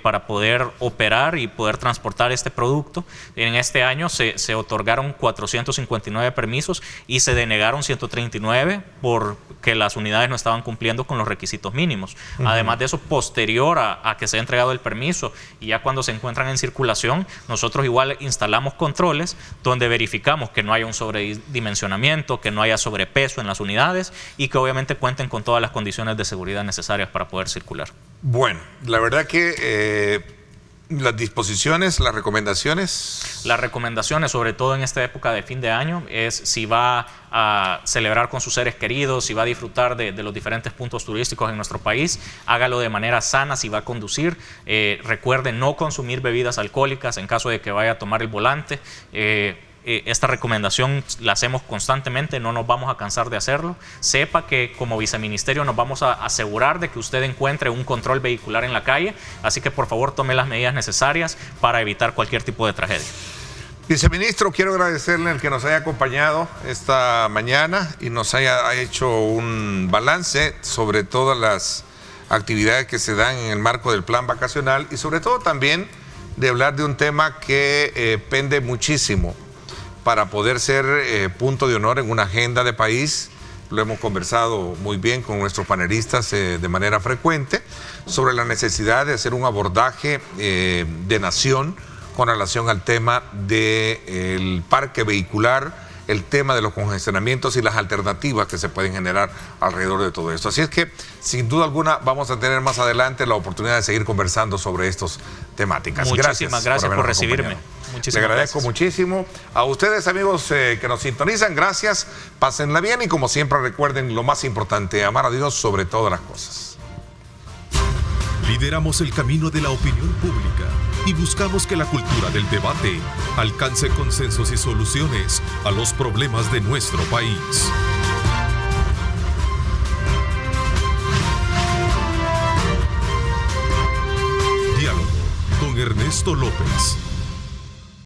Speaker 4: para poder operar y poder transportar este producto. En este año se otorgaron 459 permisos y se denegaron 139 porque las unidades no estaban cumpliendo con los requisitos mínimos. Además de eso, posterior a que se ha entregado el permiso y ya cuando se encuentran en circulación, nosotros igual instalamos controles donde verificamos que no haya un sobredimensionamiento, que no haya sobrepeso en las unidades y que obviamente cuenten con todas las condiciones de seguridad necesarias para poder circular.
Speaker 2: Bueno, la verdad que las disposiciones, las recomendaciones.
Speaker 4: Las recomendaciones, sobre todo en esta época de fin de año, es si va a celebrar con sus seres queridos, si va a disfrutar de los diferentes puntos turísticos en nuestro país, hágalo de manera sana. Si va a conducir, recuerde no consumir bebidas alcohólicas en caso de que vaya a tomar el volante. Esta recomendación la hacemos constantemente, no nos vamos a cansar de hacerlo. Sepa que como viceministerio nos vamos a asegurar de que usted encuentre un control vehicular en la calle, así que por favor tome las medidas necesarias para evitar cualquier tipo de tragedia.
Speaker 2: Viceministro, quiero agradecerle el que nos haya acompañado esta mañana y nos haya hecho un balance sobre todas las actividades que se dan en el marco del plan vacacional y sobre todo también de hablar de un tema que pende muchísimo para poder ser punto de honor en una agenda de país lo hemos conversado muy bien con nuestros panelistas de manera frecuente, sobre la necesidad de hacer un abordaje de nación con relación al tema del parque vehicular, el tema de los congestionamientos y las alternativas que se pueden generar alrededor de todo esto. Así es que, sin duda alguna, vamos a tener más adelante la oportunidad de seguir conversando sobre estas temáticas.
Speaker 4: Muchísimas gracias por recibirme.
Speaker 2: Le agradezco muchísimo. A ustedes, amigos que nos sintonizan, gracias. Pásenla bien y, como siempre, recuerden lo más importante, amar a Dios sobre todas las cosas.
Speaker 1: Lideramos el camino de la opinión pública y buscamos que la cultura del debate alcance consensos y soluciones a los problemas de nuestro país. Diálogo con Ernesto López.